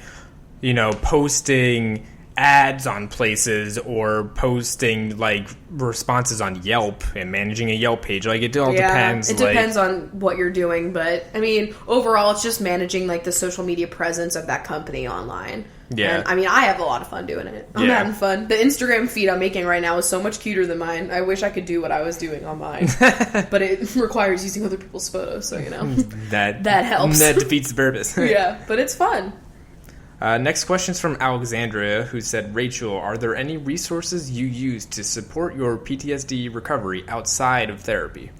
you know, posting ads on places or posting like responses on Yelp and managing a Yelp page. Like, it all depends. It depends on what you're doing, but I mean, overall, it's just managing like the social media presence of that company online. Yeah. And, I mean, I have a lot of fun doing it. I'm having fun. The Instagram feed I'm making right now is so much cuter than mine. I wish I could do what I was doing on mine. But it requires using other people's photos, so, you know. that helps. That defeats the purpose. Yeah, but it's fun. Next question's from Alexandria, who said, Rachel, are there any resources you use to support your PTSD recovery outside of therapy?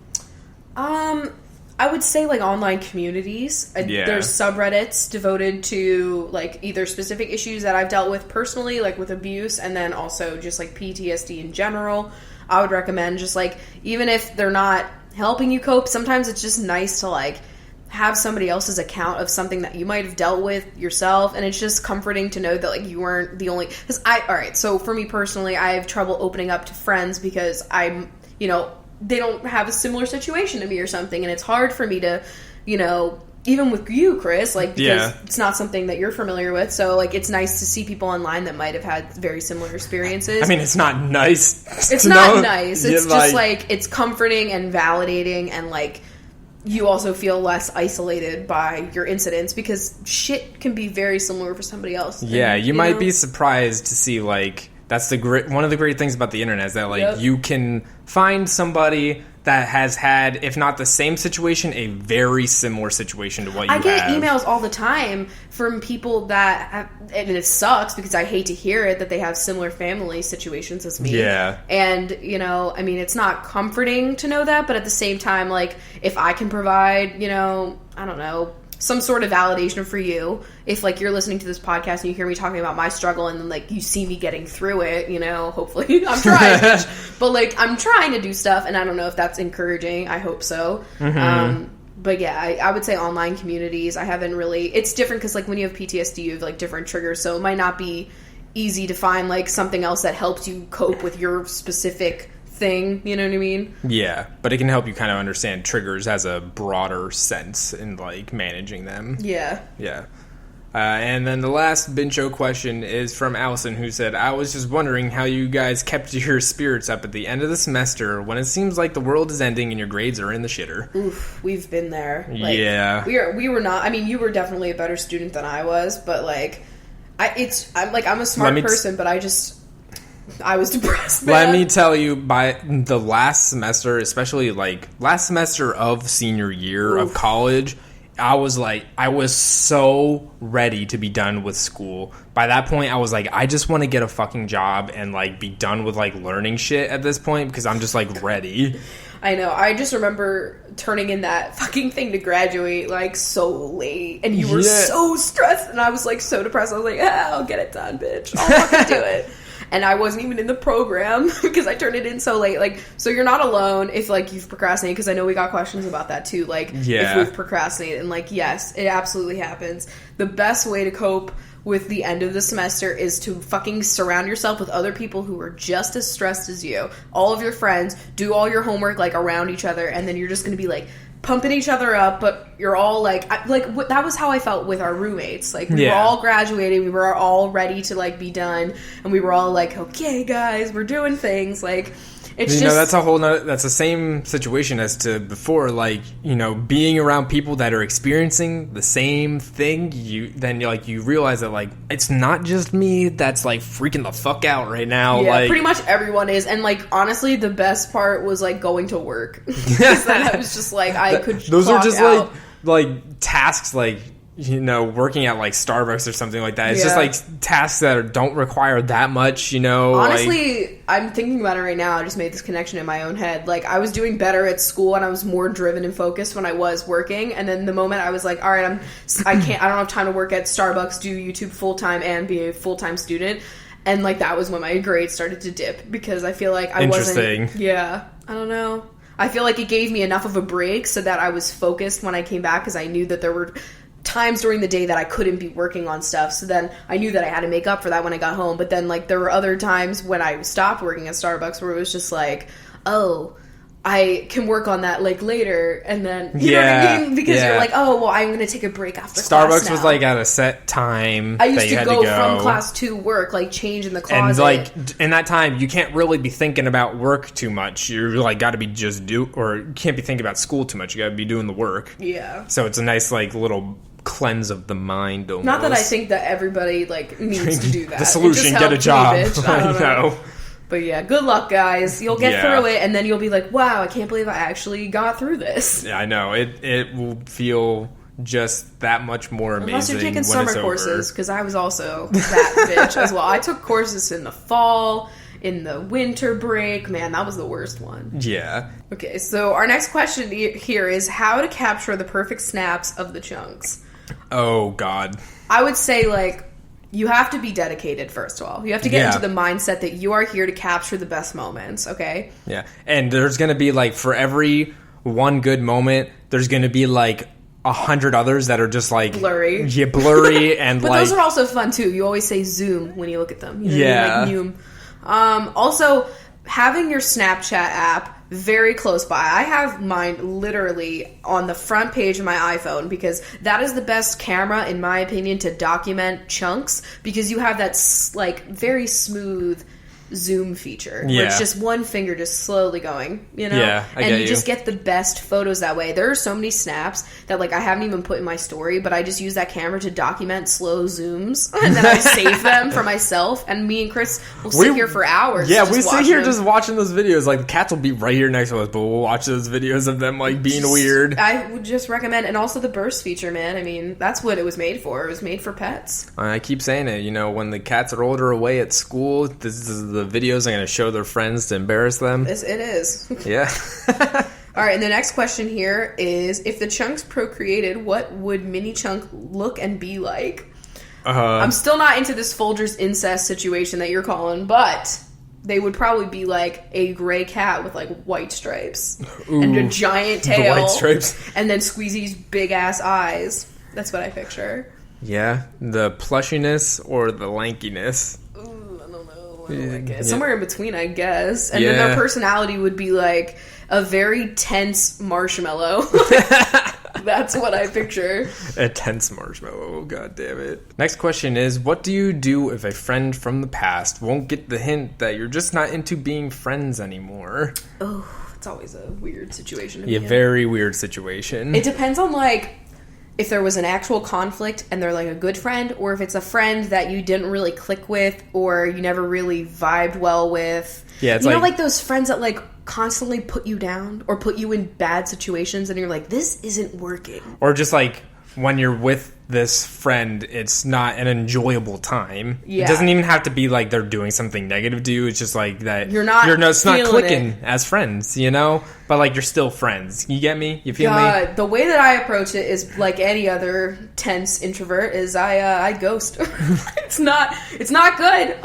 I would say, like, online communities. There's subreddits devoted to, like, either specific issues that I've dealt with personally, like with abuse, and then also just, like, PTSD in general. I would recommend just, like, even if they're not helping you cope, sometimes it's just nice to, like, have somebody else's account of something that you might have dealt with yourself, and it's just comforting to know that, like, you weren't the only... Because alright, so for me personally, I have trouble opening up to friends because I'm, you know, they don't have a similar situation to me or something, and it's hard for me to, you know, even with you, Chris, like, because it's not something that you're familiar with, so, like, it's nice to see people online that might have had very similar experiences. I mean, it's not nice. It's not nice. It's just, like, it's comforting and validating and, like, you also feel less isolated by your incidents because shit can be very similar for somebody else. Yeah, and, you might be surprised to see, like, that's one of the great things about the internet is that, like, you can find somebody that has had, if not the same situation, a very similar situation to what you have. I get emails all the time from people that have, and it sucks because I hate to hear it, that they have similar family situations as me. Yeah. And, you know, I mean, it's not comforting to know that, but at the same time, like, if I can provide, you know, I don't know, some sort of validation for you, if, like, you're listening to this podcast and you hear me talking about my struggle and then, like, you see me getting through it, you know, hopefully I'm trying, bitch. But, like, I'm trying to do stuff, and I don't know if that's encouraging. I hope so. But yeah, I would say online communities, I haven't really, it's different because, like, when you have PTSD, you have, like, different triggers, so it might not be easy to find, like, something else that helps you cope with your specific thing, you know what I mean? Yeah, but it can help you kind of understand triggers as a broader sense in, like, managing them. Yeah. Yeah. And then the last Bincho question is from Allison, who said, I was just wondering how you guys kept your spirits up at the end of the semester when it seems like the world is ending and your grades are in the shitter. Oof, we've been there. Like, yeah. We were not, I mean, you were definitely a better student than I was, but, like, I'm a smart person, but I was depressed, man. Let me tell you, by the last semester, especially, like, last semester of senior year of college, I was so ready to be done with school. By that point, I was like, I just want to get a fucking job and, like, be done with, like, learning shit at this point because I'm just, like, ready. I know. I just remember turning in that fucking thing to graduate, like, so late. And you were so stressed. And I was, like, so depressed. I was like, I'll get it done, bitch. I'll fucking do it. And I wasn't even in the program because I turned it in so late. Like, so you're not alone if, like, you've procrastinated, because I know we got questions about that too. Like, if we've procrastinated. And, like, yes, it absolutely happens. The best way to cope with the end of the semester is to fucking surround yourself with other people who are just as stressed as you. All of your friends, do all your homework, like, around each other, and then you're just going to be, like, pumping each other up, but you're all like that was how I felt with our roommates. Like, we were all graduating, we were all ready to, like, be done, and we were all like, okay guys, we're doing things. Like, it's know, that's a whole nother, that's the same situation as to before, like, you know, being around people that are experiencing the same thing, you realize that, like, it's not just me that's, like, freaking the fuck out right now. Yeah, like, pretty much everyone is. And, like, honestly, the best part was, like, going to work. Because then I was just like, I could those are just out. like tasks, like, you know, working at, like, Starbucks or something like that. It's just, like, tasks that don't require that much, you know. Honestly, like, I'm thinking about it right now. I just made this connection in my own head. Like, I was doing better at school and I was more driven and focused when I was working. And then the moment I was like, all right, I don't have time to work at Starbucks, do YouTube full-time, and be a full-time student. And, like, that was when my grades started to dip, because I feel like I wasn't... Yeah. I don't know. I feel like it gave me enough of a break so that I was focused when I came back, because I knew that there were times during the day that I couldn't be working on stuff. So then I knew that I had to make up for that when I got home. But then, like, there were other times when I stopped working at Starbucks where it was just like, oh, I can work on that, like, later. And then, you know what I mean? Because you're like, oh, well, I'm going to take a break after Starbucks class now. was, like, at a set time. I used to go from class to work, like, change in the closet. And, like, in that time, you can't really be thinking about work too much. You're, like, got to be or you can't be thinking about school too much. You got to be doing the work. Yeah. So it's a nice, like, little cleanse of the mind almost. Not that I think that everybody, like, needs to do that. The solution, get a job. Bitch. I don't know. But yeah, good luck, guys. You'll get through it, and then you'll be like, wow, I can't believe I actually got through this. Yeah, I know. It will feel just that much more amazing. Unless you're taking summer courses, because I was also that bitch as well. I took courses in the fall, in the winter break. Man, that was the worst one. Yeah. Okay, so our next question here is how to capture the perfect snaps of the chunks. Oh, God. I would say, like, you have to be dedicated, first of all. You have to get into the mindset that you are here to capture the best moments, okay? Yeah. And there's going to be, like, for every one good moment, there's going to be, like, 100 others that are just, like... blurry. Yeah, blurry and, but like... those are also fun, too. You always say zoom when you look at them. You know, yeah. Like, also, having your Snapchat app very close by. I have mine literally on the front page of my iPhone, because that is the best camera, in my opinion, to document chunks, because you have that, like, very smooth zoom feature. Where it's just one finger just slowly going, you know? Yeah, and you just get the best photos that way. There are so many snaps that, like, I haven't even put in my story, but I just use that camera to document slow zooms, and then I save them for myself, and me and Chris will sit here for hours. Yeah, we sit here just watching those videos. Like, the cats will be right here next to us, but we'll watch those videos of them, like, being weird. I would just recommend, and also the burst feature, man. I mean, that's what it was made for. It was made for pets. I keep saying it, you know, when the cats are older away at school, this is the videos I'm going to show their friends to embarrass them. It is. Yeah. All right, and the next question here is, if the chunks procreated, what would mini chunk look and be like? I'm still not into this Folgers incest situation that you're calling, but they would probably be like a gray cat with, like, white stripes. Ooh, and a giant tail. The white stripes. And then Squeezy's big-ass eyes. That's what I picture. Yeah, the plushiness or the lankiness. Ooh, I don't know. I don't like it. Somewhere in between, I guess. And then their personality would be like a very tense marshmallow. That's what I picture. A tense marshmallow. God damn it. Next question is, what do you do if a friend from the past won't get the hint that you're just not into being friends anymore? Oh, it's always a weird situation. Yeah, very weird situation. It depends on, like, if there was an actual conflict and they're, like, a good friend, or if it's a friend that you didn't really click with or you never really vibed well with. Yeah, it's, you know, like those friends that, like, constantly put you down or put you in bad situations and you're like, this isn't working. Or just, like, when you're with this friend, it's not an enjoyable time. Yeah. It doesn't even have to be like they're doing something negative to you. It's just like that it's not clicking as friends, you know? But, like, you're still friends. You get me? You feel me? The way that I approach it is like any other tense introvert is I ghost. It's not good.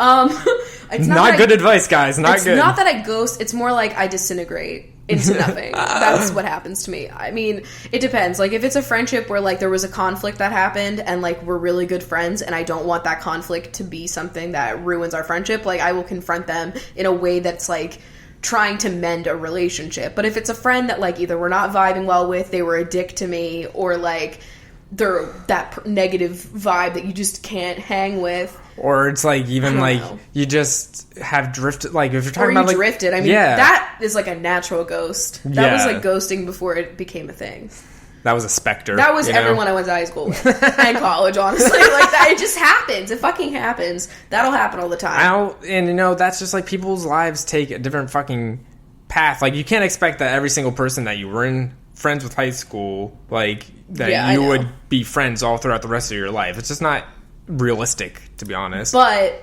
It's not good advice, guys. It's not that I ghost. It's more like I disintegrate into nothing. That's what happens to me. I mean, it depends. Like, if it's a friendship where, like, there was a conflict that happened and, like, we're really good friends and I don't want that conflict to be something that ruins our friendship, like, I will confront them in a way that's, like, trying to mend a relationship. But if it's a friend that, like, either we're not vibing well with, they were a dick to me, or, like, they're that negative vibe that you just can't hang with. Or it's like, even like you just have drifted, like if you're talking about like drifted. I mean, that is like a natural ghost. That was like ghosting before it became a thing. That was a specter. That was everyone I went to high school with and college, honestly. Like, that, it just happens. It fucking happens. That'll happen all the time. And you know, that's just like people's lives take a different fucking path. Like, you can't expect that every single person that you were in friends with high school, like that you would be friends all throughout the rest of your life. It's just not realistic, to be honest. But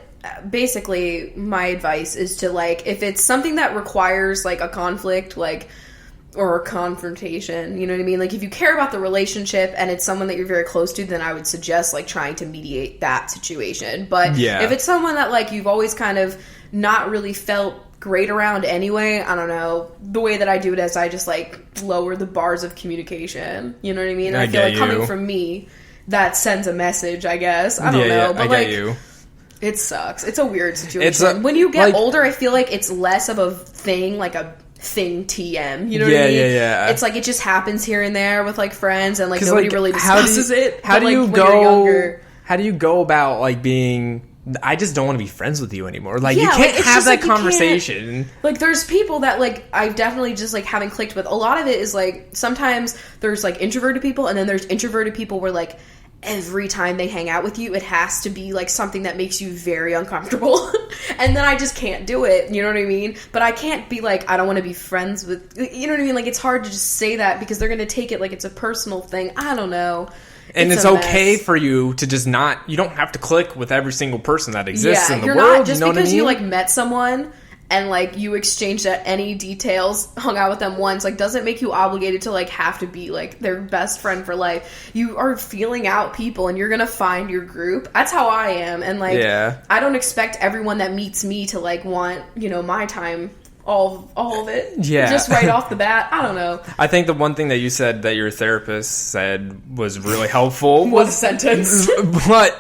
basically, my advice is to, like, if it's something that requires like a conflict, like, or a confrontation, you know what I mean? Like, if you care about the relationship and it's someone that you're very close to, then I would suggest, like, trying to mediate that situation. But if it's someone that, like, you've always kind of not really felt great around anyway, I don't know. The way that I do it is I just, like, lower the bars of communication. You know what I mean? And I feel like coming from me, that sends a message, I guess. I don't know. But, like, it sucks. It's a weird situation. When you get older, I feel like it's less of a thing, like a thing TM, you know what I mean? Yeah. It's like it just happens here and there with, like, friends, and, like, nobody really discusses it. How do you go about, like, being, I just don't want to be friends with you anymore. Like, you can't have that conversation. Like, there's people that, like, I've definitely just, like, haven't clicked with. A lot of it is, like, sometimes there's, like, introverted people, and then there's introverted people where, like, every time they hang out with you, it has to be, like, something that makes you very uncomfortable. And then I just can't do it, you know what I mean? But I can't be like, I don't want to be friends with, you know what I mean? Like, it's hard to just say that because they're going to take it like it's a personal thing. I don't know. And it's okay for you to just not, you don't have to click with every single person that exists in the world. Not, just because you, like, met someone and, like, you exchanged any details, hung out with them once, like, doesn't make you obligated to, like, have to be, like, their best friend for life. You are feeling out people, and you're gonna find your group. That's how I am, and, like, I don't expect everyone that meets me to, like, want, you know, my time, all of it. Yeah. Just right off the bat. I don't know. I think the one thing that you said that your therapist said was really helpful. Was a sentence. But,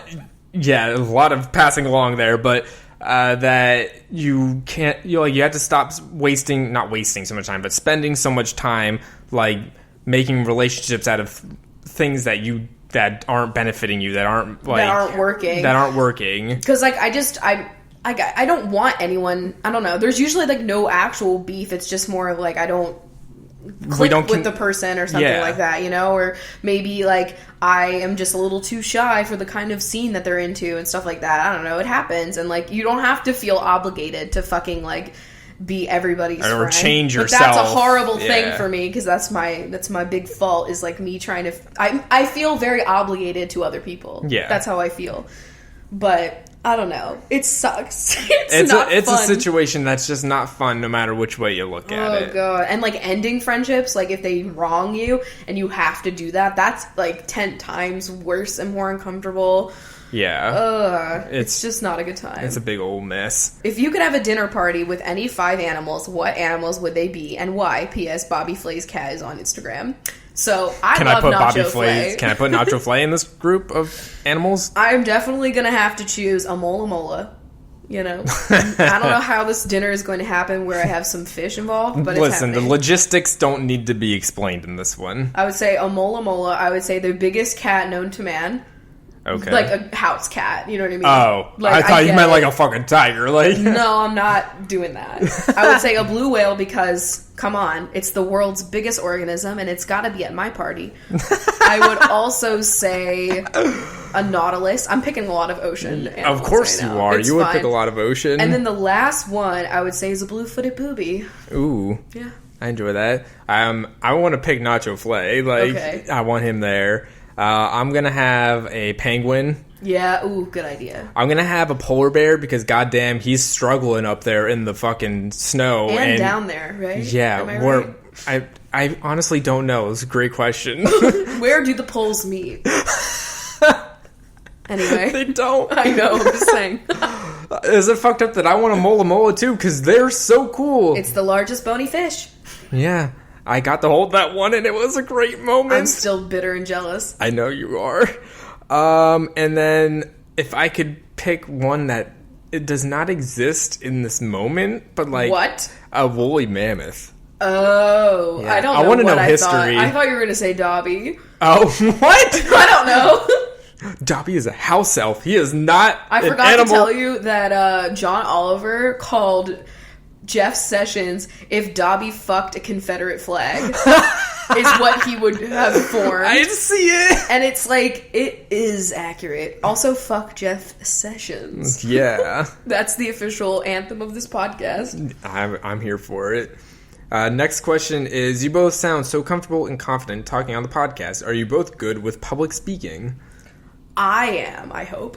yeah, a lot of passing along there, but that you can't, you know, like, you have to stop not wasting so much time, but spending so much time, like, making relationships out of things that aren't benefiting you, that aren't, like, that aren't working. Because, like, I don't want anyone, I don't know. There's usually, like, no actual beef. It's just more of, like, I don't click with the person or something like that, you know? Or maybe, like, I am just a little too shy for the kind of scene that they're into and stuff like that. I don't know. It happens. And, like, you don't have to feel obligated to fucking, like, be everybody's friend. Or change yourself. But that's a horrible thing for me, because that's my big fault, is, like, me trying to... I feel very obligated to other people. Yeah. That's how I feel. But... I don't know. It sucks. It's not fun. A situation that's just not fun no matter which way you look at it. Oh, God. And, like, ending friendships, like, if they wrong you and you have to do that, that's, like, 10 times worse and more uncomfortable. Yeah. It's just not a good time. It's a big old mess. If you could have a dinner party with any 5 animals, what animals would they be and why? P.S. Bobby Flay's cat is on Instagram. So, Can I put Nacho Flay? Can I put Nacho Flay in this group of animals? I'm definitely going to have to choose a mola mola. You know? I don't know how this dinner is going to happen where I have some fish involved, but it's happening. The logistics don't need to be explained in this one. I would say a mola mola. I would say the biggest cat known to man. Okay. Like a house cat, you know what I mean? Oh, like, I thought you meant like a fucking tiger. Like, no, I'm not doing that. I would say a blue whale because, come on, it's the world's biggest organism and it's got to be at my party. I would also say a nautilus. I'm picking a lot of ocean animals. Of course right you are. It's you would fine. pick a lot of ocean. And then the last one I would say is a blue-footed booby. Ooh. Yeah. I enjoy that. I want to pick Nacho Flay. Like, okay. I want him there. I'm going to have a penguin. Yeah, ooh, good idea. I'm going to have a polar bear because, goddamn, he's struggling up there in the fucking snow. And down there, right? Yeah. Am I right? I honestly don't know. It's a great question. Where do the poles meet? Anyway. They don't. I know, I'm just saying. Is it fucked up that I want a mola mola, too? Because they're so cool. It's the largest bony fish. Yeah. I got to hold that one, and it was a great moment. I'm still bitter and jealous. I know you are. And then if I could pick one that it does not exist in this moment, but like what? A woolly mammoth. Oh, yeah. I don't know. I want to know history. I thought you were going to say Dobby. Oh, what? I don't know. Dobby is a house elf. He is not. I forgot to tell you that John Oliver called Jeff Sessions if Dobby fucked a Confederate flag is what he would have formed. I see it. And it's like, it is accurate. Also, fuck Jeff Sessions. Yeah. That's the official anthem of this podcast. I'm here for it. Next question is, you both sound so comfortable and confident talking on the podcast. Are you both good with public speaking? I am, I hope.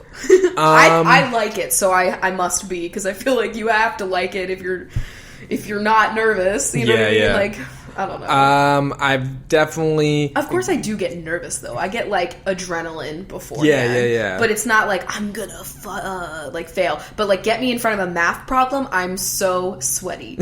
I like it, so I must be, because I feel like you have to like it if you're not nervous. You know what I mean? Like, I don't know. I've definitely... Of course I do get nervous, though. I get, like, adrenaline before. Yeah. But it's not like, I'm gonna, fail. But, like, get me in front of a math problem, I'm so sweaty.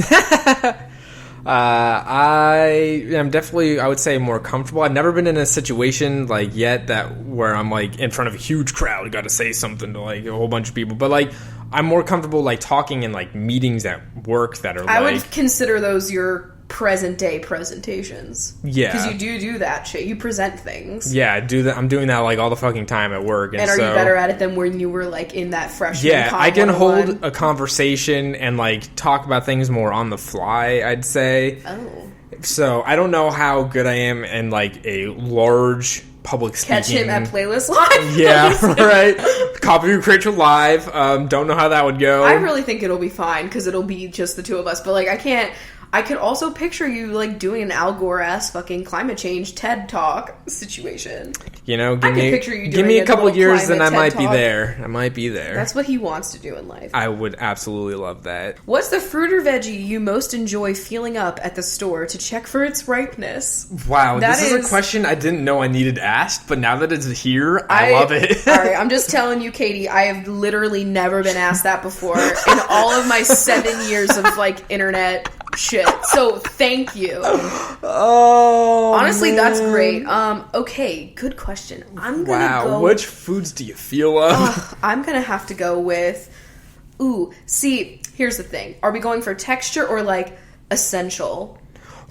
I am definitely, I would say, more comfortable. I've never been in a situation like yet where I'm like in front of a huge crowd, got to say something to like a whole bunch of people. But like, I'm more comfortable like talking in like meetings at work that are. I would consider those your present day presentations. Yeah, because you do that shit. You present things. Yeah, I do that. I'm doing that like all the fucking time at work. And are you better at it than when you were like in that freshman? Yeah, I can hold a conversation and like talk about things more on the fly, I'd say. Oh. So I don't know how good I am in like a large public speaking. Catch him at Playlist Live. Yeah, right. CoffeeWithChrachel Live. Don't know how that would go. I really think it'll be fine because it'll be just the two of us. But like, I could also picture you like doing an Al Gore-esque fucking climate change TED Talk situation. You know, give me a couple years and I might be there. I might be there. That's what he wants to do in life. I would absolutely love that. What's the fruit or veggie you most enjoy feeling up at the store to check for its ripeness? Wow, this is a question I didn't know I needed asked, but now that it's here, I love it. Alright, I'm just telling you, Katie, I have literally never been asked that before in all of my 7 years of like internet shit. So thank you. Oh, honestly, man. That's great. Okay, good question. I'm gonna go. Which foods do you feel of? I'm gonna have to go with. Ooh, see, here's the thing. Are we going for texture or like essential?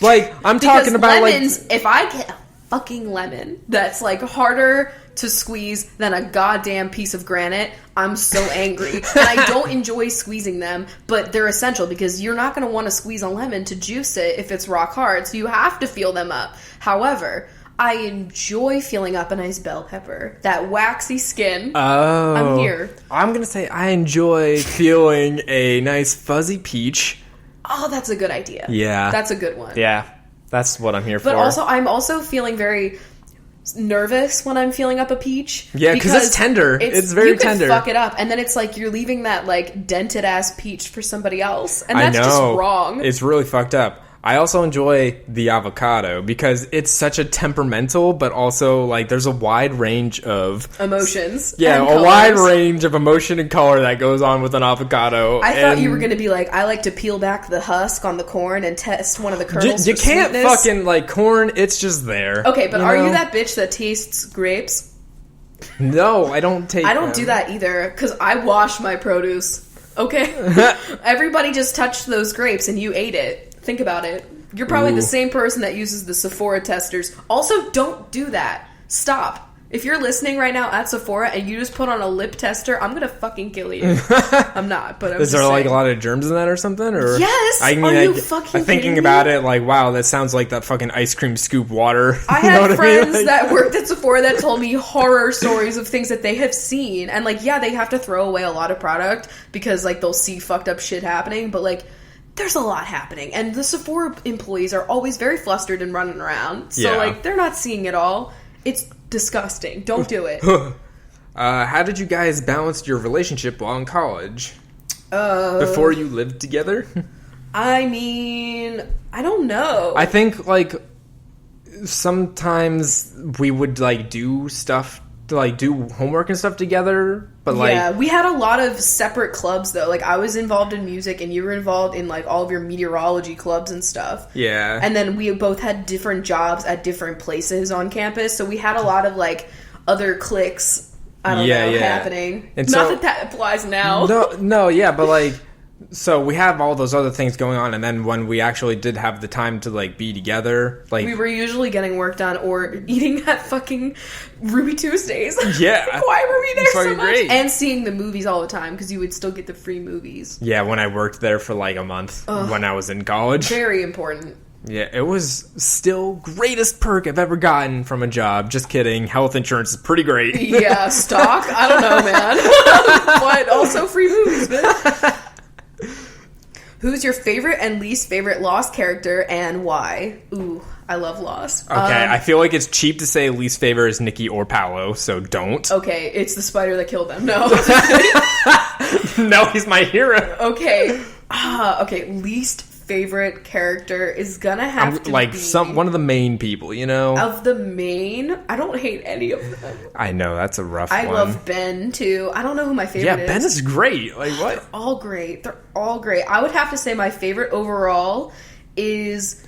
Like I'm talking about lemons, like if I get a fucking lemon that's like harder to squeeze than a goddamn piece of granite, I'm so angry. And I don't enjoy squeezing them, but they're essential because you're not going to want to squeeze a lemon to juice it if it's rock hard, so you have to feel them up. However, I enjoy feeling up a nice bell pepper. That waxy skin. Oh. I'm here. I'm going to say I enjoy feeling a nice fuzzy peach. Oh, that's a good idea. Yeah. That's a good one. Yeah. That's what I'm here for. But also, I'm also feeling very nervous when I'm feeling up a peach. Yeah, because it's tender. It's very tender. You could fuck it up, and then it's like you're leaving that like dented ass peach for somebody else, and that's just wrong. It's really fucked up. I also enjoy the avocado because it's such a temperamental, but also like there's a wide range of emotions. Yeah, a wide range of emotion and color that goes on with an avocado. I thought you were going to be like, I like to peel back the husk on the corn and test one of the kernels. You can't fucking like corn. It's just there. Okay, but are you that bitch that tastes grapes? No, I don't take. I don't do that either because I wash my produce. Okay, everybody just touched those grapes and you ate it. Think about it. You're probably the same person that uses the Sephora testers. Also, don't do that. Stop. If you're listening right now at Sephora and you just put on a lip tester, I'm gonna fucking kill you. I'm not, but I'm Is there like a lot of germs in that or something? Or yes. I mean, are you fucking thinking about it, like, wow, that sounds like that fucking ice cream scoop water. I had friends that worked at Sephora that told me horror stories of things that they have seen, and like, yeah, they have to throw away a lot of product because like they'll see fucked up shit happening, but like, there's a lot happening, and the Sephora employees are always very flustered and running around, so like, they're not seeing it all. It's disgusting. Don't do it. How did you guys balance your relationship while in college? Before you lived together? I mean, I don't know. I think, like, sometimes we would, like, do stuff, like, do homework and stuff together, but, like... Yeah, we had a lot of separate clubs, though. Like, I was involved in music, and you were involved in, like, all of your meteorology clubs and stuff. Yeah. And then we both had different jobs at different places on campus, so we had a lot of, like, other cliques, I don't know, happening. And not that applies now. No, yeah, but, like... So we have all those other things going on, and then when we actually did have the time to like be together, like we were usually getting work done or eating at fucking Ruby Tuesdays. Yeah, why were we there so much? Great. And seeing the movies all the time because you would still get the free movies. Yeah, when I worked there for like a month when I was in college. Very important. Yeah, it was still greatest perk I've ever gotten from a job. Just kidding. Health insurance is pretty great. Yeah, stock? I don't know, man. But also free movies, bitch. Who's your favorite and least favorite Lost character and why? Ooh, I love Lost. Okay, I feel like it's cheap to say least favorite is Nikki or Paolo, so don't. Okay, it's the spider that killed them. No. No, he's my hero. Okay. Okay, least favorite character is gonna have to like be... one of the main people, you know? Of the main? I don't hate any of them. I know, that's a rough one. I love Ben, too. I don't know who my favorite is. Yeah, Ben is great. Like, what? They're all great. They're all great. I would have to say my favorite overall is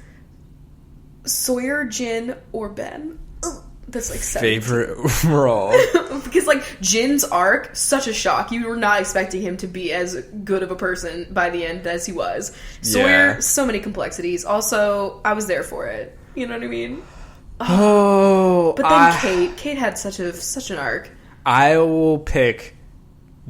Sawyer, Jin, or Ben. Ugh, that's like 17. Favorite overall. Because, like, Jin's arc, such a shock. You were not expecting him to be as good of a person by the end as he was. Sawyer, so many complexities. Also, I was there for it. You know what I mean? Oh. But then Kate had such an arc. I will pick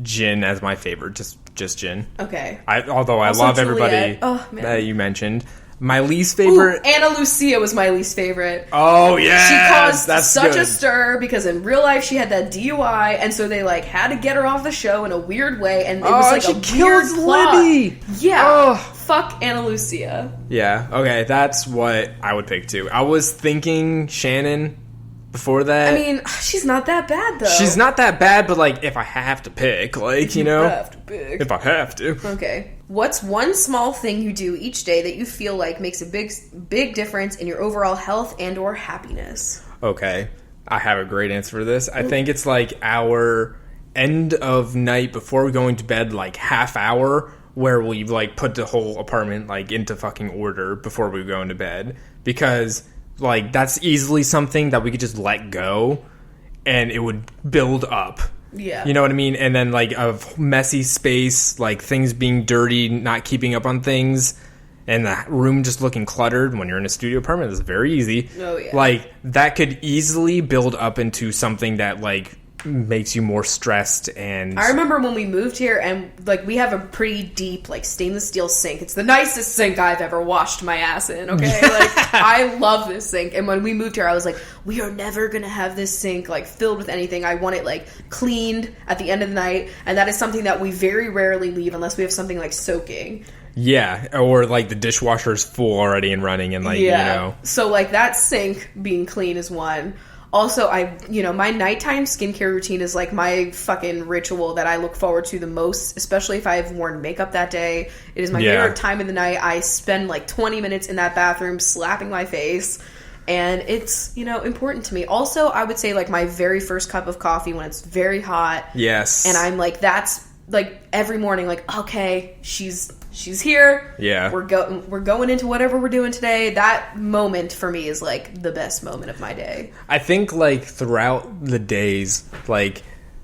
Jin as my favorite. Just Jin. Okay. Although I love Juliet. everybody that you mentioned. My least favorite... Ooh, Anna Lucia was my least favorite. Oh, yeah. She caused such a stir because in real life she had that DUI, and so they like had to get her off the show in a weird way, and it was like a weird plot. Libby. Yeah. Oh. Fuck Anna Lucia. Yeah. Okay, that's what I would pick too. I was thinking Shannon before that. I mean, she's not that bad though. She's not that bad, but like if I have to pick, like, you know. Have to pick. If I have to. Okay. What's one small thing you do each day that you feel like makes a big difference in your overall health and or happiness? Okay. I have a great answer for this. I think it's like our end of night before we're going to bed, like half hour where we like put the whole apartment like into fucking order before we go into bed, because like that's easily something that we could just let go and it would build up. Yeah. You know what I mean? And then like a messy space, like things being dirty, not keeping up on things, and the room just looking cluttered when you're in a studio apartment is very easy. Oh, yeah. Like, that could easily build up into something that, like, makes you more stressed. And I remember when we moved here, and like we have a pretty deep like stainless steel sink. It's the nicest sink I've ever washed my ass in. Okay, like I love this sink. And when we moved here, I was like, we are never gonna have this sink like filled with anything. I want it like cleaned at the end of the night, and that is something that we very rarely leave unless we have something like soaking. Yeah, or like the dishwasher's full already and running, and like, you know. So like that sink being clean is one. Also, my nighttime skincare routine is like my fucking ritual that I look forward to the most, especially if I've worn makeup that day. It is my favorite time of the night. I spend like 20 minutes in that bathroom slapping my face, and it's, important to me. Also, I would say like my very first cup of coffee when it's very hot. Yes. And I'm like, that's like every morning, like, okay, she's here. Yeah. We're going into whatever we're doing today. That moment for me is like the best moment of my day. I think like throughout the days, like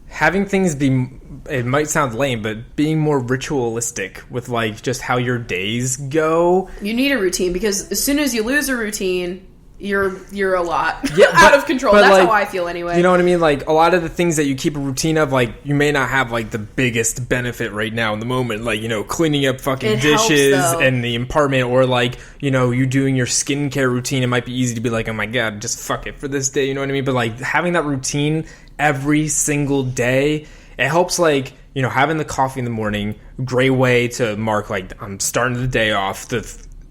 having things be, it might sound lame, but being more ritualistic with like just how your days go. You need a routine, because as soon as you lose a routine, you're a lot out of control. That's like, how I feel anyway. You know what I mean? Like a lot of the things that you keep a routine of, like you may not have like the biggest benefit right now in the moment, like, cleaning up fucking dishes in the apartment, or like, you doing your skincare routine. It might be easy to be like, oh my God, just fuck it for this day. You know what I mean? But like having that routine every single day, it helps. Like, having the coffee in the morning, great way to mark like I'm starting the day off.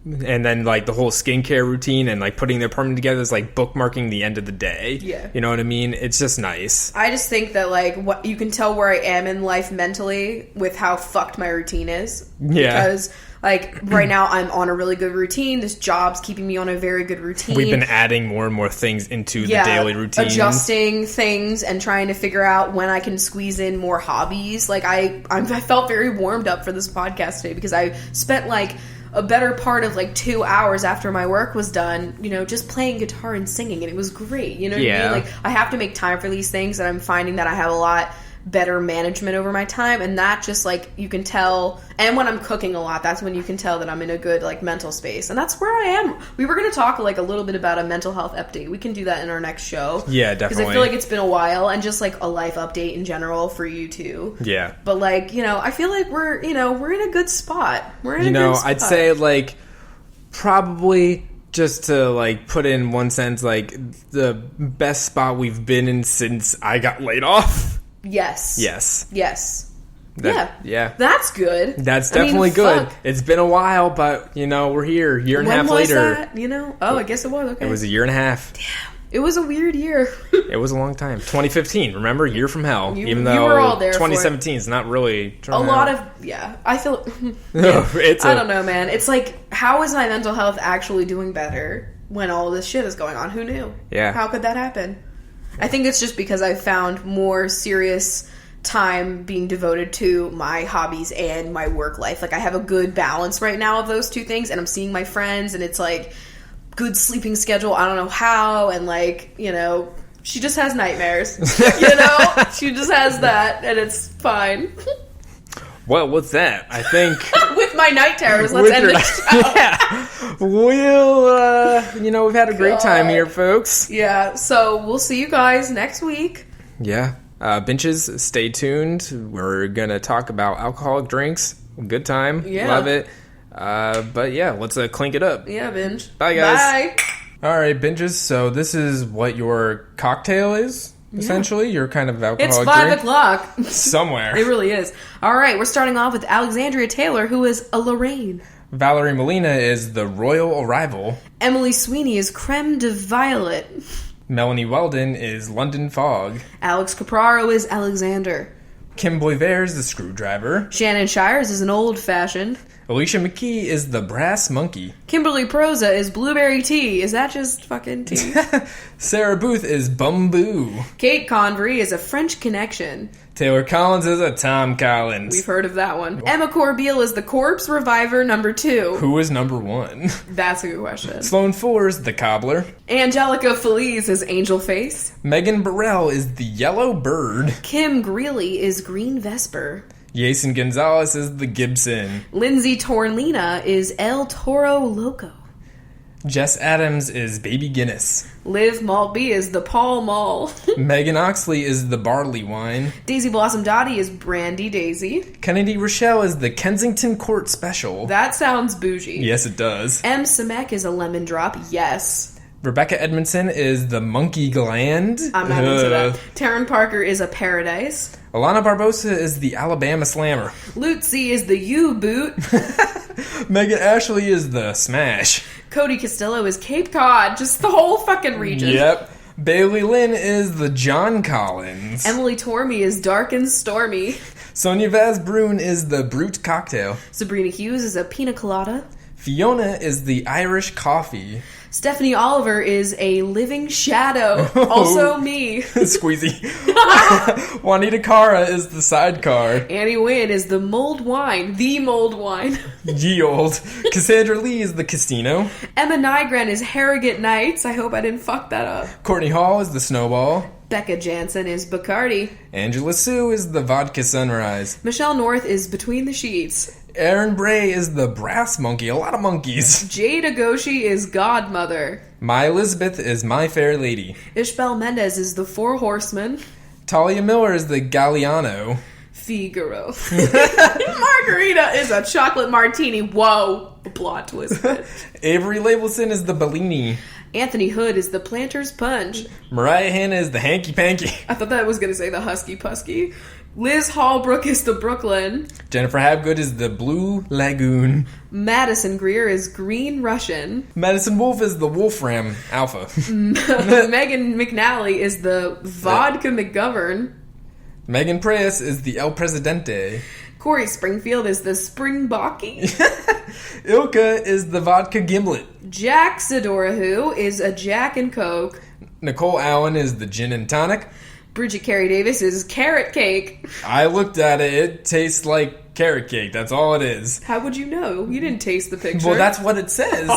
And then, like, the whole skincare routine and, like, putting the apartment together is, like, bookmarking the end of the day. Yeah. You know what I mean? It's just nice. I just think that, like, what you can tell where I am in life mentally with how fucked my routine is. Yeah. Because, like, right now I'm on a really good routine. This job's keeping me on a very good routine. We've been adding more and more things into the daily routine. Adjusting things and trying to figure out when I can squeeze in more hobbies. Like, I felt very warmed up for this podcast today because I spent, like, a better part of like 2 hours after my work was done, just playing guitar and singing, and it was great. You know what I mean? Like, I have to make time for these things, and I'm finding that I have a lot better management over my time, and that just like you can tell. And when I'm cooking a lot, that's when you can tell that I'm in a good like mental space, and that's where I am. We were going to talk like a little bit about a mental health update. We can do that in our next show. Yeah, definitely. Because I feel like it's been a while, and just like a life update in general for you too. Yeah. But like, I feel like we're in a good spot. We're in a good spot. I'd say like probably just to like put in one sense, like the best spot we've been in since I got laid off. Yes. Yeah. That's good. That's definitely good. Fuck. It's been a while, but, we're here. Year and a half later. That? Oh, I guess it was. Okay. It was a year and a half. Damn. It was a weird year. It was a long time. 2015, remember? Year from hell. Even though you were all there 2017 is not really... I feel... I don't know, man. It's like, how is my mental health actually doing better when all this shit is going on? Who knew? Yeah. How could that happen? I think it's just because I've found more serious time being devoted to my hobbies and my work life. Like, I have a good balance right now of those two things, and I'm seeing my friends, and it's like good sleeping schedule. I don't know how, and like, she just has nightmares. She just has that, and it's fine. Well, what's that? I think... With my night terrors, let's end the show. Yeah. We'll, we've had a great time here, folks. Yeah, so we'll see you guys next week. Yeah. Binches, stay tuned. We're going to talk about alcoholic drinks. Good time. Yeah. Love it. But yeah, let's clink it up. Yeah, binge. Bye, guys. Bye. All right, binges. So this is what your cocktail is? Essentially, your kind of alcoholic It's 5 drink. o'clock. Somewhere. It really is. All right, we're starting off with Alexandria Taylor, who is a Lorraine. Valerie Molina is the Royal Arrival. Emily Sweeney is Creme de Violet. Melanie Weldon is London Fog. Alex Capraro is Alexander. Kim Boyver is the Screwdriver. Shannon Shires is an Old Fashioned. Alicia McKee is the Brass Monkey. Kimberly Proza is Blueberry Tea. Is that just fucking tea? Sarah Booth is Bamboo. Kate Convery is a French Connection. Taylor Collins is a Tom Collins. We've heard of that one. Emma Corbeil is the Corpse Reviver number 2. Who is number 1? That's a good question. Sloan Fuller is the Cobbler. Angelica Feliz is Angel Face. Megan Burrell is the Yellow Bird. Kim Greeley is Green Vesper. Jason Gonzalez is the Gibson. Lindsay Torlina is El Toro Loco. Jess Adams is Baby Guinness. Liv Maltby is the Pall Mall. Megan Oxley is the Barley Wine. Daisy Blossom Dottie is Brandy Daisy. Kennedy Rochelle is the Kensington Court Special. That sounds bougie. Yes, it does. M. Samek is a Lemon Drop. Yes. Rebecca Edmondson is the Monkey Gland. I'm not into that. Taryn Parker is a Paradise. Alana Barbosa is the Alabama Slammer. Lutzi is the U-Boot. Megan Ashley is the Smash. Cody Castillo is Cape Cod. Just the whole fucking region. Yep. Bailey Lynn is the John Collins. Emily Tormey is Dark and Stormy. Sonia Vaz Brune is the Brute Cocktail. Sabrina Hughes is a Pina Colada. Fiona is the Irish Coffee. Stephanie Oliver is a living shadow. Also me. Squeezy. Juanita Cara is the Sidecar. Annie Wynn is the Mulled Wine. The Mulled Wine. Ye old. Cassandra Lee is the Casino. Emma Nygren is Harrogate Nights. I hope I didn't fuck that up. Courtney Hall is the Snowball. Becca Jansen is Bacardi. Angela Sue is the Vodka Sunrise. Michelle North is Between the Sheets. Aaron Bray is the Brass Monkey. A lot of monkeys. Jade Agoshi is Godmother. My Elizabeth is My Fair Lady. Ishbel Mendez is the Four Horsemen. Talia Miller is the Galliano. Figaro. Margarita is a chocolate martini. Whoa. A plot twist. Avery Labelson is the Bellini. Anthony Hood is the Planter's Punch. Mariah Hanna is the Hanky Panky. I thought that was going to say the Husky Pusky. Liz Hallbrook is the Brooklyn. Jennifer Habgood is the Blue Lagoon. Madison Greer is Green Russian. Madison Wolf is the Wolfram Alpha. Megan McNally is the Vodka McGovern. Megan Preyes is the El Presidente. Corey Springfield is the Springbockie. Ilka is the Vodka Gimlet. Jack Sidorahu is a Jack and Coke. Nicole Allen is the Gin and Tonic. Bridget Carey Davis is Carrot Cake. I looked at it. It tastes like carrot cake. That's all it is. How would you know? You didn't taste the picture. Well, that's what it says.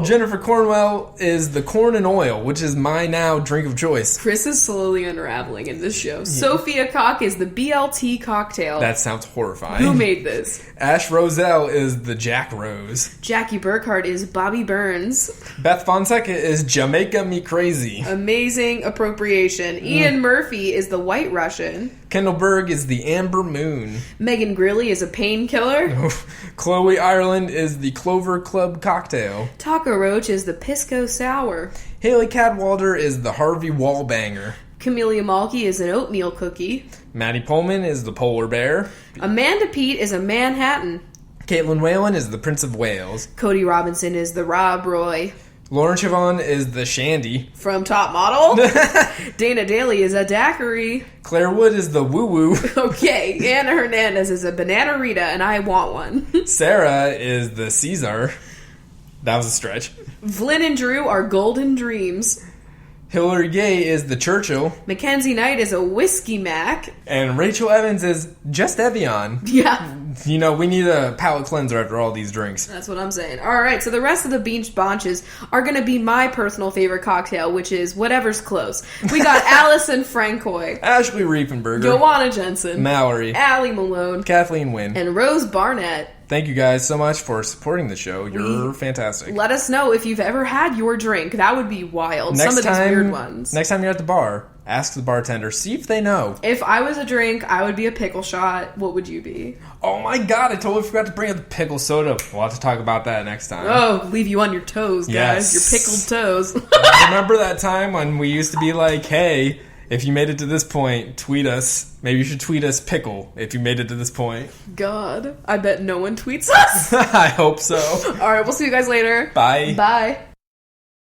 Jennifer Cornwell is the Corn and Oil, which is my now drink of choice. Chris is slowly unraveling in this show. Yeah. Sophia Cock is the BLT cocktail. That sounds horrifying. Who made this? Ash Roselle is the Jack Rose. Jackie Burkhardt is Bobby Burns. Beth Fonseca is Jamaica Me Crazy. Amazing appropriation. Ian Murphy is the White Russian. Kendall Berg is the Amber Moon. Megan Grilly is a painkiller. Chloe Ireland is the Clover Club cocktail. Taco Roach is the Pisco Sour. Haley Cadwalder is the Harvey Wallbanger. Camellia Malky is an oatmeal cookie. Maddie Pullman is the Polar Bear. Amanda Pete is a Manhattan. Caitlin Whalen is the Prince of Wales. Cody Robinson is the Rob Roy. Lauren Chavon is the Shandy. From Top Model. Dana Daly is a daiquiri. Claire Wood is the Woo Woo. Okay, Anna Hernandez is a Banana Rita, and I want one. Sarah is the Caesar. That was a stretch. Flynn and Drew are Golden Dreams. Hillary Gay is the Churchill. Mackenzie Knight is a Whiskey Mac. And Rachel Evans is just Evian. Yeah. You know, we need a palate cleanser after all these drinks. That's what I'm saying. Alright, so the rest of the Beach Bonches are going to be my personal favorite cocktail, which is whatever's close. We got Allison Francois. Ashley Riefenberger. Joanna Jensen. Mallory. Allie Malone. Kathleen Wynn. And Rose Barnett. Thank you guys so much for supporting the show. You're fantastic. Let us know if you've ever had your drink. That would be wild. Some of these weird ones. Next time you're at the bar, ask the bartender. See if they know. If I was a drink, I would be a pickle shot. What would you be? Oh my god, I totally forgot to bring up the pickle soda. We'll have to talk about that next time. Oh, leave you on your toes, guys. Yes. Your pickled toes. Remember that time when we used to be like, hey, if you made it to this point, tweet us. Maybe you should tweet us pickle if you made it to this point. God, I bet no one tweets us. I hope so. All right, we'll see you guys later. Bye. Bye.